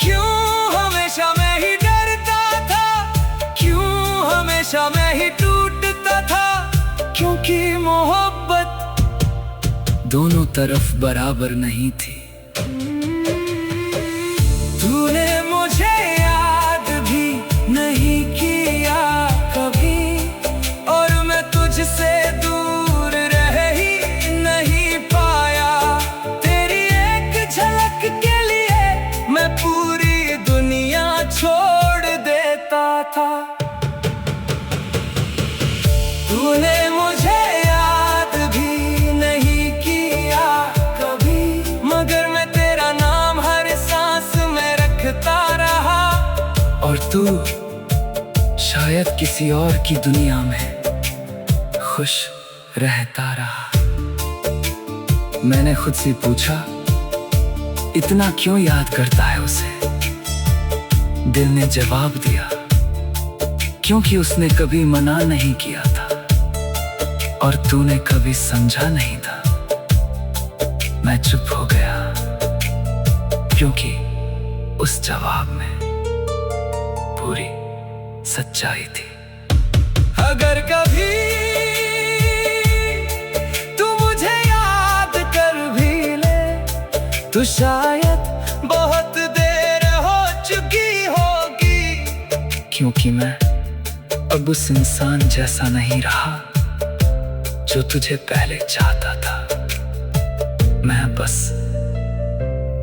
क्यों हमेशा मैं ही डरता था, क्यों हमेशा मैं ही टूटता था। क्योंकि मोहब्बत दोनों तरफ बराबर नहीं थी। तूने मुझे याद भी नहीं किया कभी, और मैं तुझसे दूर रह ही नहीं पाया। तेरी एक झलक के लिए मैं पूरी दुनिया छोड़ देता था। तूने मुझे याद भी नहीं किया कभी, मगर मैं तेरा नाम हर सांस में रखता रहा। और तू शायद किसी और की दुनिया में खुश रहता रहा। मैंने खुद से पूछा इतना क्यों याद करता है उसे। दिल ने जवाब दिया क्योंकि उसने कभी मना नहीं किया था, और तूने कभी समझा नहीं था। मैं चुप हो गया क्योंकि उस जवाब में पूरी सच्चाई थी। अगर कभी तू मुझे याद कर भी ले, तो शायद बहुत देर हो चुकी होगी। क्योंकि मैं अब उस इंसान जैसा नहीं रहा जो तुझे पहले चाहता था। मैं बस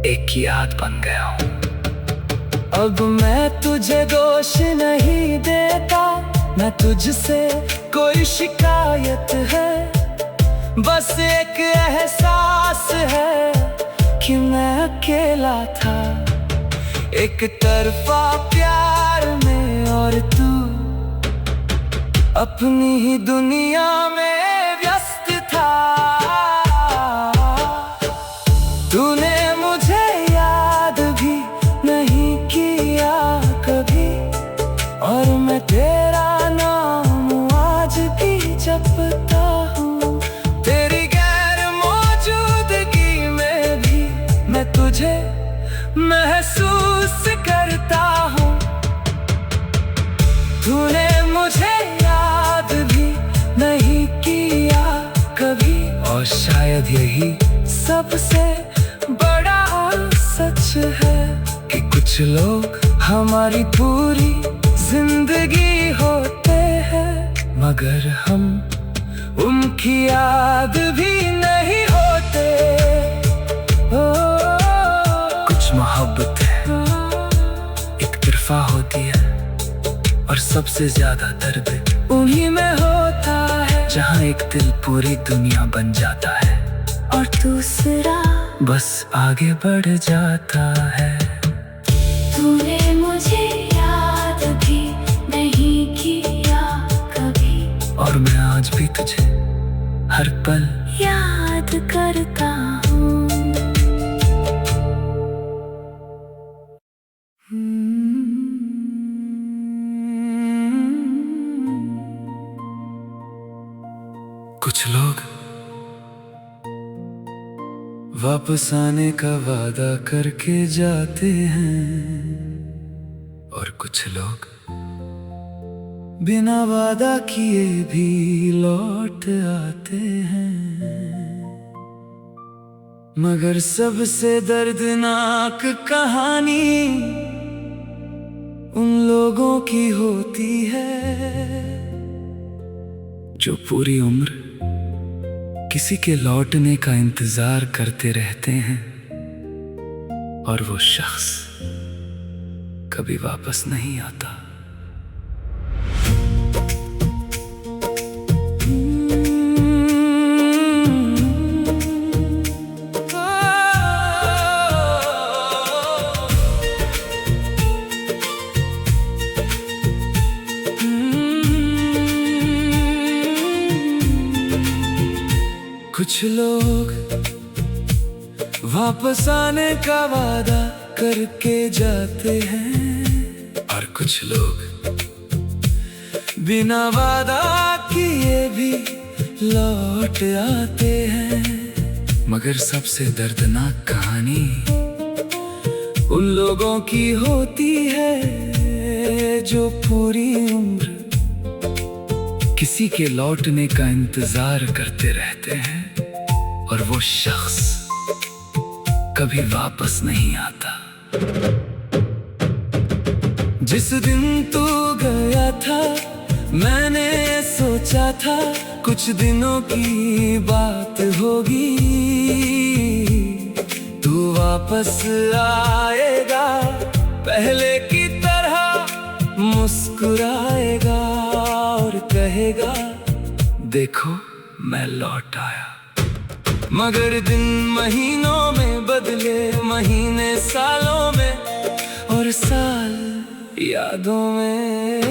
एक याद बन गया हूँ। अब मैं तुझे दोष नहीं देता, न तुझसे कोई शिकायत है। बस एक एहसास है कि मैं अकेला था एक तरफा प्यार में, और तू अपनी ही दुनिया में व्यस्त था। तूने मुझे याद भी नहीं किया कभी, और मैं तेरा नाम आज भी जपता हूँ। तेरी गैर मौजूदगी में भी मैं तुझे महसूस करता हूँ। तूने मुझे याद भी नहीं किया कभी, सबसे बड़ा सच है कि कुछ लोग हमारी पूरी जिंदगी होते हैं, मगर हम उनकी याद भी नहीं होते। कुछ मोहब्बत है एक तरफा होती है, और सबसे ज्यादा दर्द उन्हीं में होता है जहाँ एक दिल पूरी दुनिया बन जाता है और दूसरा बस आगे बढ़ जाता है। तूने मुझे याद भी नहीं किया कभी, और मैं आज भी तुझे हर पल याद करता हूँ। कुछ लोग वापस आने का वादा करके जाते हैं, और कुछ लोग बिना वादा किए भी लौट आते हैं। मगर सबसे दर्दनाक कहानी उन लोगों की होती है जो पूरी उम्र किसी के लौटने का इंतजार करते रहते हैं, और वो शख्स कभी वापस नहीं आता। कुछ लोग वापस आने का वादा करके जाते हैं, और कुछ लोग बिना वादा किए भी लौट आते हैं। मगर सबसे दर्दनाक कहानी उन लोगों की होती है जो पूरी उम्र किसी के लौटने का इंतजार करते रहते हैं, और वो शख्स कभी वापस नहीं आता। जिस दिन तू गया था मैंने सोचा था कुछ दिनों की बात होगी, तू वापस आएगा पहले की तरह मुस्कुराएगा और कहेगा देखो मैं लौट आया। मगर दिन महीनों में बदले, महीने सालों में, और साल यादों में।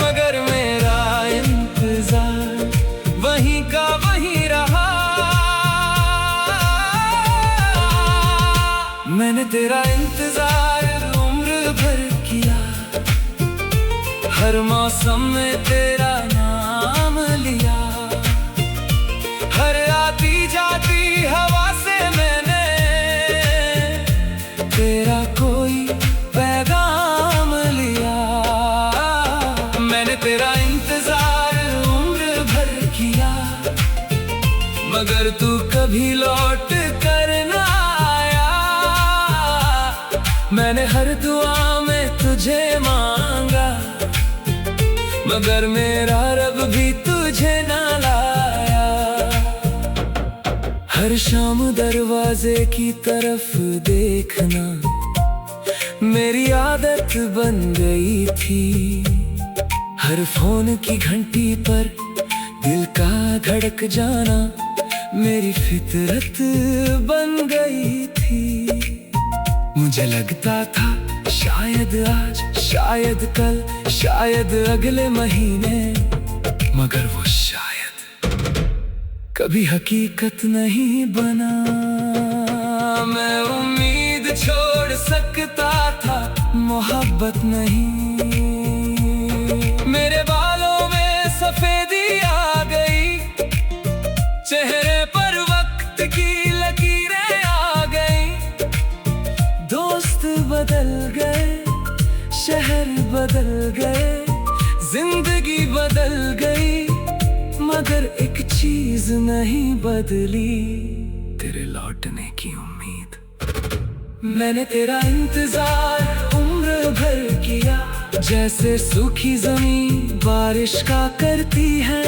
मगर मेरा इंतजार वहीं का वहीं रहा। मैंने तेरा इंतजार उम्र भर किया, हर मौसम में तेरा नाम लिया, हर आती जाती हवा से मैंने तेरा कोई पैगाम लिया। मैंने तेरा इंतजार उम्र भर किया, मगर तू कभी लौट कर ना आया। मैंने हर दुआ में तुझे मांगा, मगर मेरा रब भी तुझे ना लाया। हर शाम दरवाजे की तरफ देखना मेरी आदत बन गई थी, हर फोन की घंटी पर दिल का धड़क जाना मेरी फितरत बन गई थी। मुझे लगता था शायद आज, शायद कल, शायद अगले महीने, मगर वो शायद कभी हकीकत नहीं बना। मैं उम्मीद छोड़ सकता था, मोहब्बत नहीं। मेरे बालों में सफेदी आ गई, चेहरे पर वक्त की लकीरें आ गई। दोस्त बदल गए, शहर बदल गए, जिंदगी बदल गई, मगर एक चीज नहीं बदली, तेरे लौटने की उम्मीद। मैंने तेरा इंतजार उम्र भर किया, जैसे सूखी जमीन बारिश का करती है,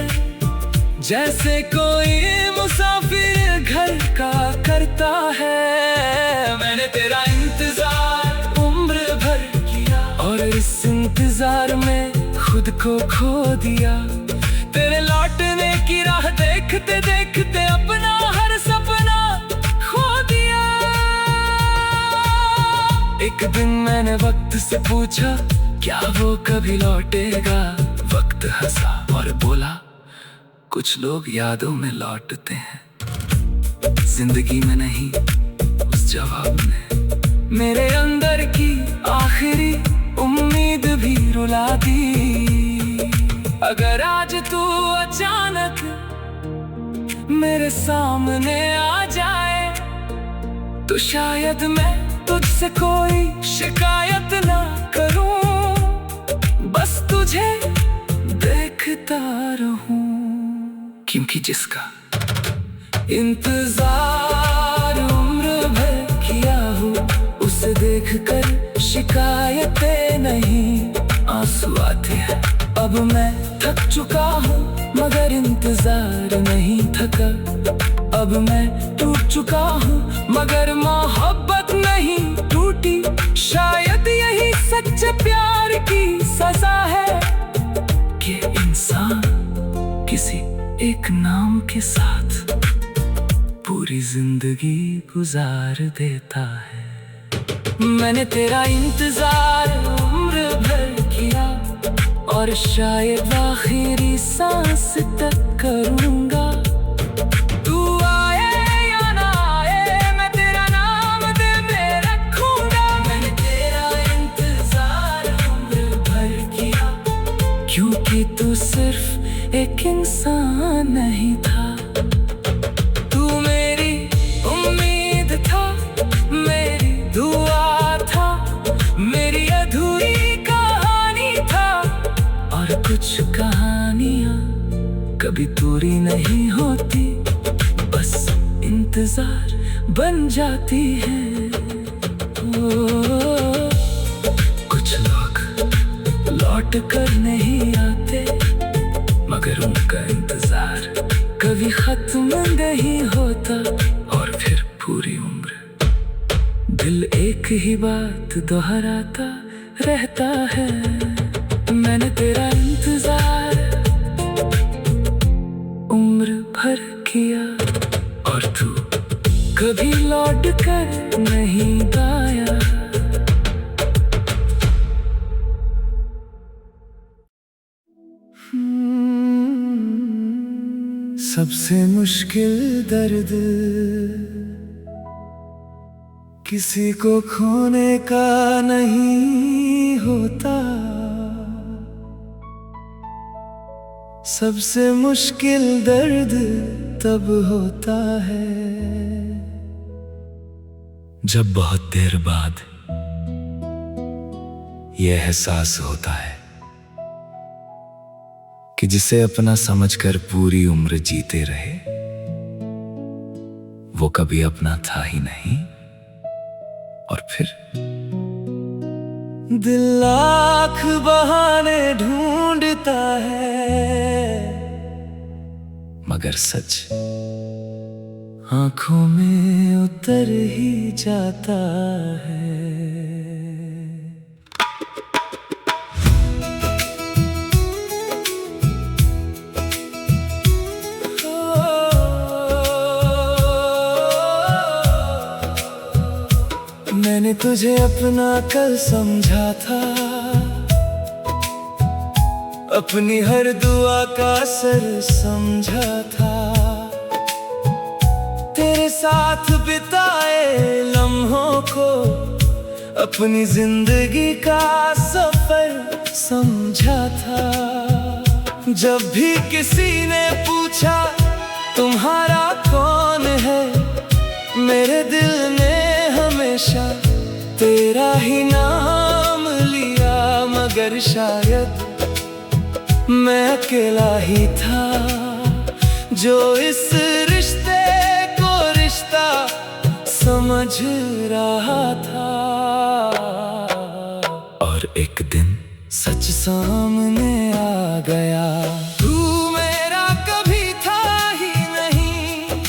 जैसे कोई मुसाफिर घर का करता है। मैंने तेरा इंतजार उम्र भर किया, और इस इंतजार में खुद को खो दिया। तेरे लौटने की राह देखते देखते अपना हर सपना खो दिया। एक दिन मैंने वक्त से पूछा, क्या वो कभी लौटेगा? वक्त हंसा और बोला, कुछ लोग यादों में लौटते हैं, जिंदगी में नहीं। उस जवाब ने मेरे अंदर की आखिरी उम्मीद भी रुला दी। अगर आज तू अचानक मेरे सामने आ जाए, तो शायद मैं तुझसे कोई शिकायत ना करूं, बस तुझे देखता रहूं। क्योंकि जिसका इंतजार उम्र भर किया हूँ, उसे देखकर शिकायतें नहीं आंसू आते हैं। अब मैं थक चुका हूँ मगर इंतजार नहीं थका। अब मैं टूट चुका हूँ मगर मोहब्बत नहीं टूटी। शायद यही सच्चे प्यार की सजा है कि इंसान किसी एक नाम के साथ पूरी जिंदगी गुजार देता है। मैंने तेरा इंतजार उम्र भर किया, और शायद आखिरी सांस तक करूंगा। तू आए या ना आए, मैं तेरा नाम दिल में रखूंगा। मैंने तेरा इंतजार उम्र भर किया, क्योंकि तू सिर्फ एक इंसान नहीं था। तू मेरी उम्मीद था, मेरी दुआ था, मेरी अधूरी कहानी था। और कुछ कहानियां कभी पूरी नहीं होती, बस इंतजार बन जाती है। कुछ लोग लौट कर नहीं आते, मगर उनका इंतजार कभी खत्म नहीं होता। और फिर पूरी उम्र दिल एक ही बात दोहराता रहता है। मैंने तेरा इंतजार उम्र भर किया, और तू कभी लौट कर नहीं आया। सबसे मुश्किल दर्द किसी को खोने का नहीं होता। सबसे मुश्किल दर्द तब होता है जब बहुत देर बाद यह एहसास होता है कि जिसे अपना समझकर पूरी उम्र जीते रहे, वो कभी अपना था ही नहीं। और फिर दिल लाख बहाने ढूंढता है, मगर सच आंखों में उतर ही जाता है। मैंने तुझे अपना कल समझा था, अपनी हर दुआ का असर समझा था। तेरे साथ बिताए लम्हों को अपनी जिंदगी का सफर समझा था। जब भी किसी ने पूछा तुम्हारा कौन है, मेरे दिल ने हमेशा तेरा ही नाम लिया। मगर शायद मैं अकेला ही था जो इस रिश्ते को रिश्ता समझ रहा था। और एक दिन सच सामने आ गया, तू मेरा कभी था ही नहीं।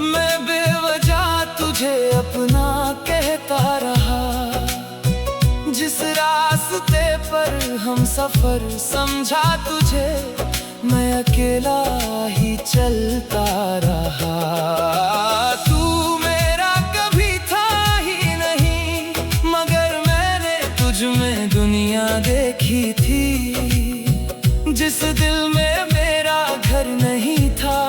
मैं बेवजह तुझे अपना कहता रहा। जिस रास्ते पर हम सफर समझा तुझे, मैं अकेला ही चलता रहा। तू मेरा कभी था ही नहीं, मगर मैंने तुझ में दुनिया देखी थी। जिस दिल में मेरा घर नहीं था,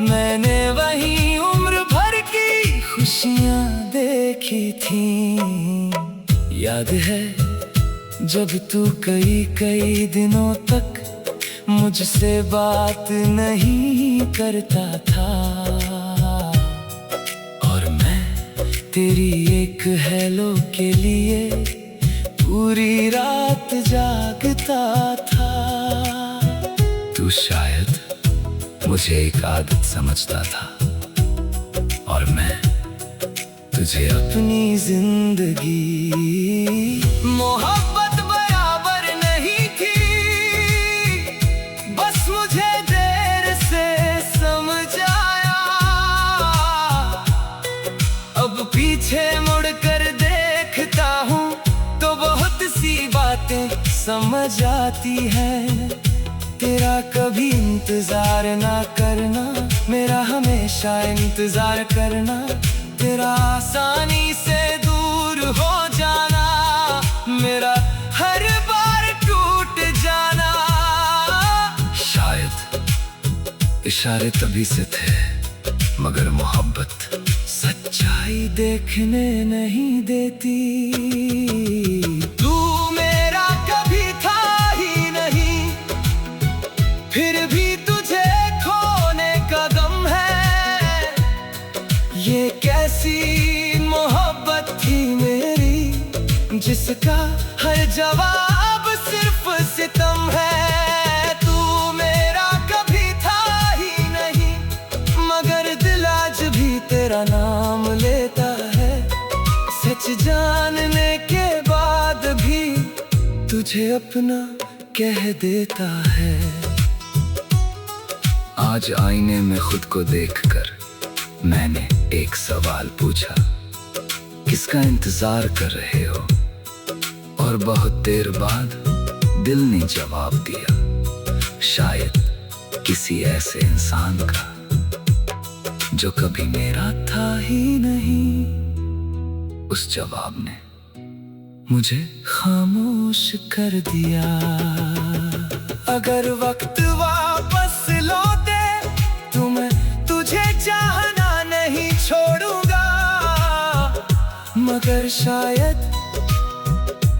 मैंने वहीं उम्र भर की खुशियाँ देखी थी। याद है जब तू कई दिनों तक मुझसे बात नहीं करता था, और मैं तेरी एक हेलो के लिए पूरी रात जागता था। तू शायद मुझे एक आदत समझता था, और मैं तुझे अपनी जिंदगी। मोहब्बत बराबर नहीं थी, बस मुझे देर से समझ आया। अब पीछे मुड़कर देखता हूँ तो बहुत सी बातें समझ आती हैं। तेरा कभी इंतजार ना करना, मेरा हमेशा इंतजार करना। तेरा आसानी से दूर हो जाना, मेरा हर बार टूट जाना। शायद इशारे तभी से थे, मगर मोहब्बत सच्चाई देखने नहीं देती। तू मेरा कभी था ही नहीं, फिर भी तुझे खोने का गम है। ये कैसी मोहब्बत थी मेरी, जिसका हर जवाब सिर्फ सितम है। तू मेरा कभी था ही नहीं, मगर दिल आज भी तेरा नाम लेता है। सच जानने के बाद भी तुझे अपना कह देता है। आज आईने में खुद को देखकर मैंने एक सवाल पूछा, किसका इंतजार कर रहे हो? और बहुत देर बाद दिल ने जवाब दिया, शायद किसी ऐसे इंसान का जो कभी मेरा था ही नहीं। उस जवाब ने मुझे खामोश कर दिया। अगर वक्त वापस लौटे तो मैं तुझे चाहना नहीं छोड़ूंगा, मगर शायद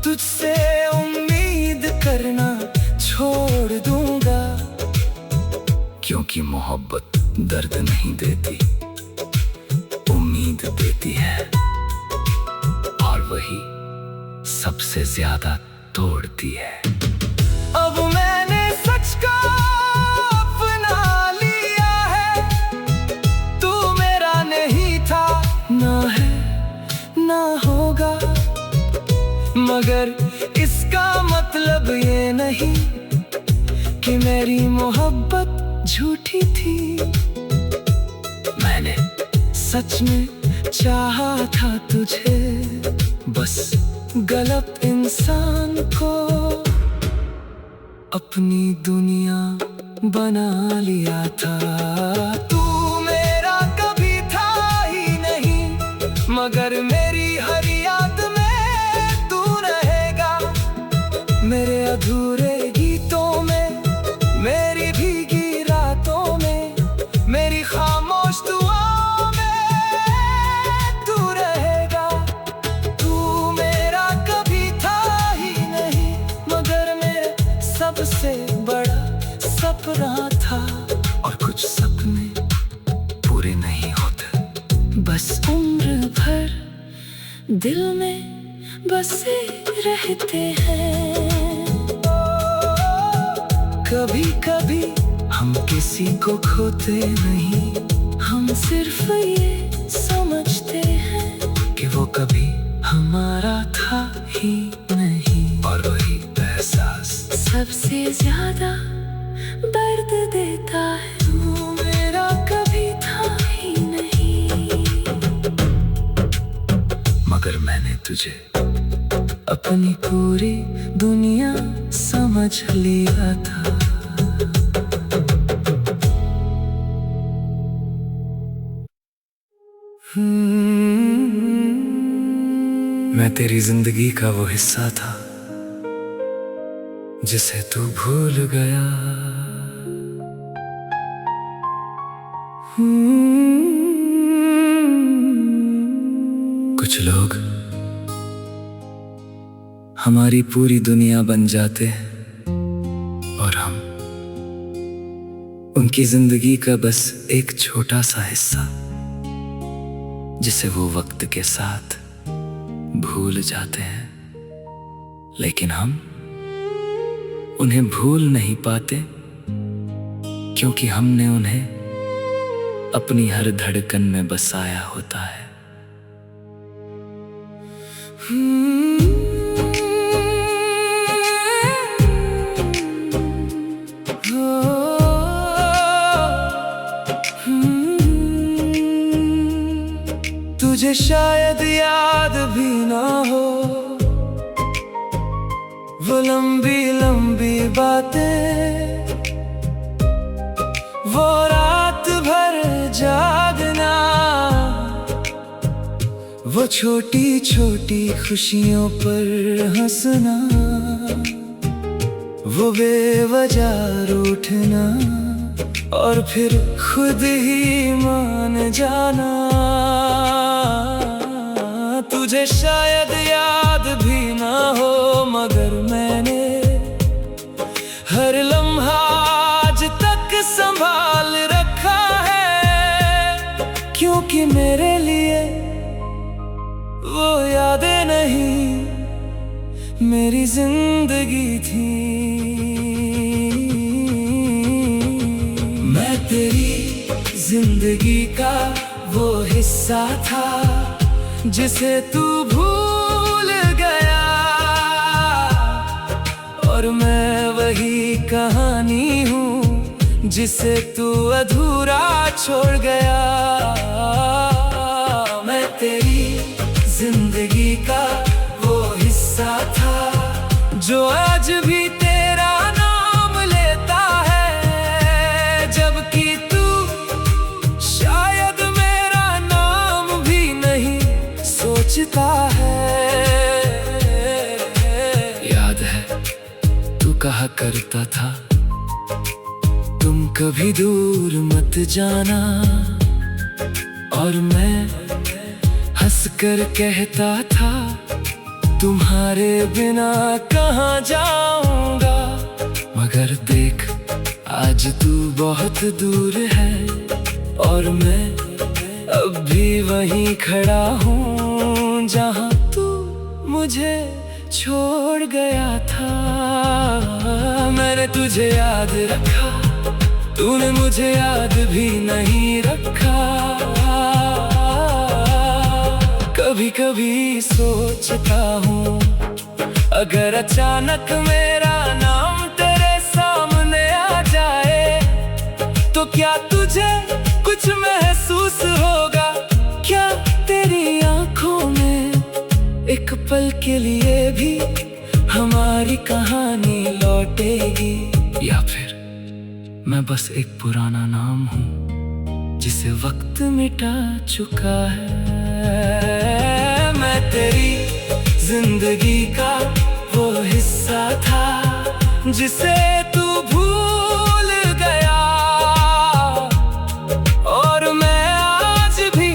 तुझसे उम्मीद करना छोड़ दूंगा। क्योंकि मोहब्बत दर्द नहीं देती, उम्मीद देती है, और वही सबसे ज्यादा तोड़ती है। अब मैंने सच का अपना लिया है, तू मेरा नहीं था, ना है ना होगा। मगर इसका मतलब ये नहीं कि मेरी मोहब्बत झूठी थी। मैंने सच में चाहा था तुझे, बस गलत इंसान को अपनी दुनिया बना लिया था। तू मेरा कभी था ही नहीं, मगर मेरी हर याद में तू रहेगा। मेरे अधूरे गीतों में, मेरी भीगी रातों में, मेरी खामोश दुआओं में तू रहेगा। तू मेरा कभी था ही नहीं, मगर मेरे सबसे बड़ा सपना था। और कुछ सपने पूरे नहीं होते, बस उम्र भर दिल में बसे रहते हैं। कभी कभी हम किसी को खोते नहीं, हम सिर्फ ये समझते हैं कि वो कभी हमारा था ही नहीं। और वही एहसास सबसे ज्यादा दर्द देता है, तू मेरा कभी था ही नहीं। मगर मैंने तुझे अपनी पूरी दुनिया समझ लिया था। मैं तेरी जिंदगी का वो हिस्सा था जिसे तू भूल गया। कुछ लोग हमारी पूरी दुनिया बन जाते हैं और हम उनकी जिंदगी का बस एक छोटा सा हिस्सा, जिसे वो वक्त के साथ भूल जाते हैं। लेकिन हम उन्हें भूल नहीं पाते, क्योंकि हमने उन्हें अपनी हर धड़कन में बसाया होता है। तुझे शायद याद भी ना हो वो लंबी लंबी बातें, वो रात भर जागना, वो छोटी छोटी खुशियों पर हंसना, वो बेवजह रूठना और फिर खुद ही मान जाना। तुझे शायद याद भी ना हो, मगर मैंने हर लम्हा आज तक संभाल रखा है, क्योंकि मेरे लिए वो यादें नहीं मेरी जिंदगी थी। मैं तेरी जिंदगी का वो हिस्सा था जिसे तू भूल गया, और मैं वही कहानी हूँ जिसे तू अधूरा छोड़ गया। मैं तेरी जिंदगी का वो हिस्सा था जो आज भी तेरा नाम लेता है, जबकि तू शायद मेरा नाम भी नहीं सोचता है। याद है तू कहा करता था तुम कभी दूर मत जाना, और मैं हंस कर कहता था तुम्हारे बिना कहाँ जाऊंगा। मगर देख आज तू बहुत दूर है और मैं अब भी वहीं खड़ा हूँ जहाँ तू मुझे छोड़ गया था। मैंने तुझे याद रखा, तूने मुझे याद भी नहीं रखा। कभी कभी सोचता हूँ अगर अचानक मेरा नाम तेरे सामने आ जाए तो क्या तुझे कुछ महसूस होगा? क्या तेरी आंखों में एक पल के लिए भी हमारी कहानी लौटेगी? या फिर मैं बस एक पुराना नाम हूँ जिसे वक्त मिटा चुका है। मैं तेरी जिंदगी का वो हिस्सा था जिसे तू भूल गया, और मैं आज भी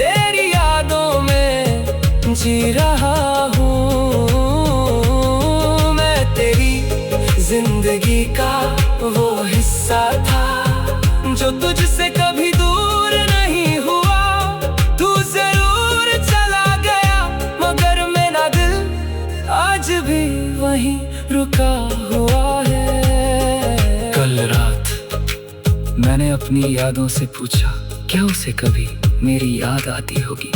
तेरी यादों में जी रहा हूँ। मैं तेरी जिंदगी का वो हिस्सा था जो तुझसे कभी दूर नहीं हुआ। तू जरूर चला गया मगर मेरा दिल आज भी वहीं रुका हुआ है। कल रात मैंने अपनी यादों से पूछा, क्या उसे कभी मेरी याद आती होगी।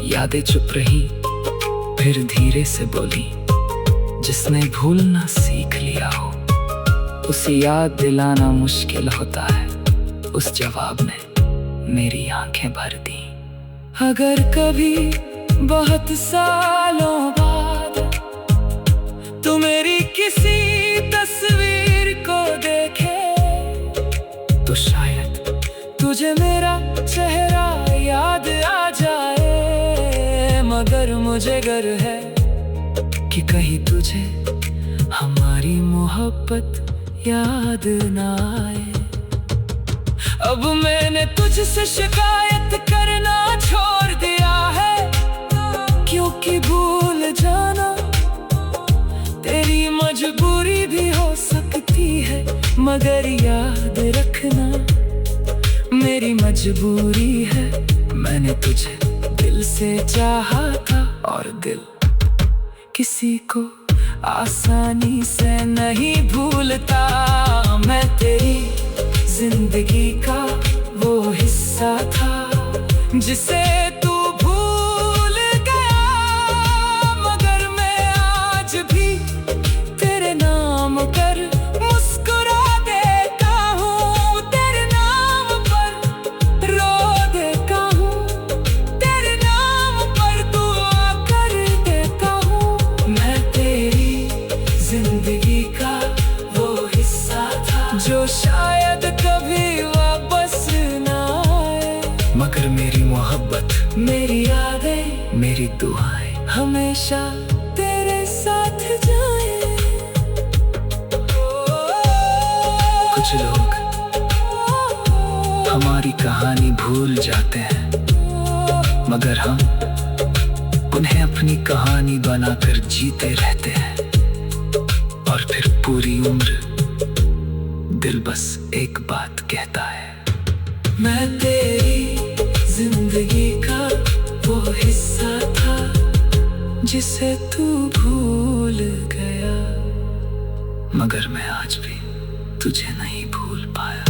यादें चुप रही, फिर धीरे से बोली, जिसने भूलना सीख लिया हो उसे याद दिलाना मुश्किल होता है। उस जवाब ने मेरी आंखें भर दी। अगर कभी बहुत सालों बाद तू मेरी किसी तस्वीर को देखे तो शायद तुझे मेरा चेहरा याद आ जाए। मगर मुझे डर है कि कहीं तुझे हमारी मोहब्बत याद ना आए। अब मैंने तुझसे शिकायत करना छोड़ दिया है, क्योंकि भूल जाना तेरी मजबूरी भी हो सकती है। मगर याद रखना मेरी मजबूरी है। मैंने तुझे दिल से चाहा था और दिल किसी को आसानी से नहीं भूलता। मैं तेरी जिंदगी का वो हिस्सा था जिसे तू भूल गया। मगर मैं आज भी तेरे नाम पर मुस्कुरा देता हूँ, तेरे नाम पर रो देता हूँ, तेरे नाम पर दुआ कर देता हूँ। मैं तेरी जिंदगी का वो हिस्सा था जो शायद कभी वापस ना आए। मगर मेरी मोहब्बत, मेरी यादें, मेरी दुआएं हमेशा तेरे साथ जाए। कुछ लोग हमारी कहानी भूल जाते हैं, मगर हम उन्हें अपनी कहानी बनाकर जीते रहते हैं। और फिर पूरी उम्र दिल बस एक बात कहता है, मैं तेरी जिंदगी का वो हिस्सा था जिसे तू भूल गया। मगर मैं आज भी तुझे नहीं भूल पाया।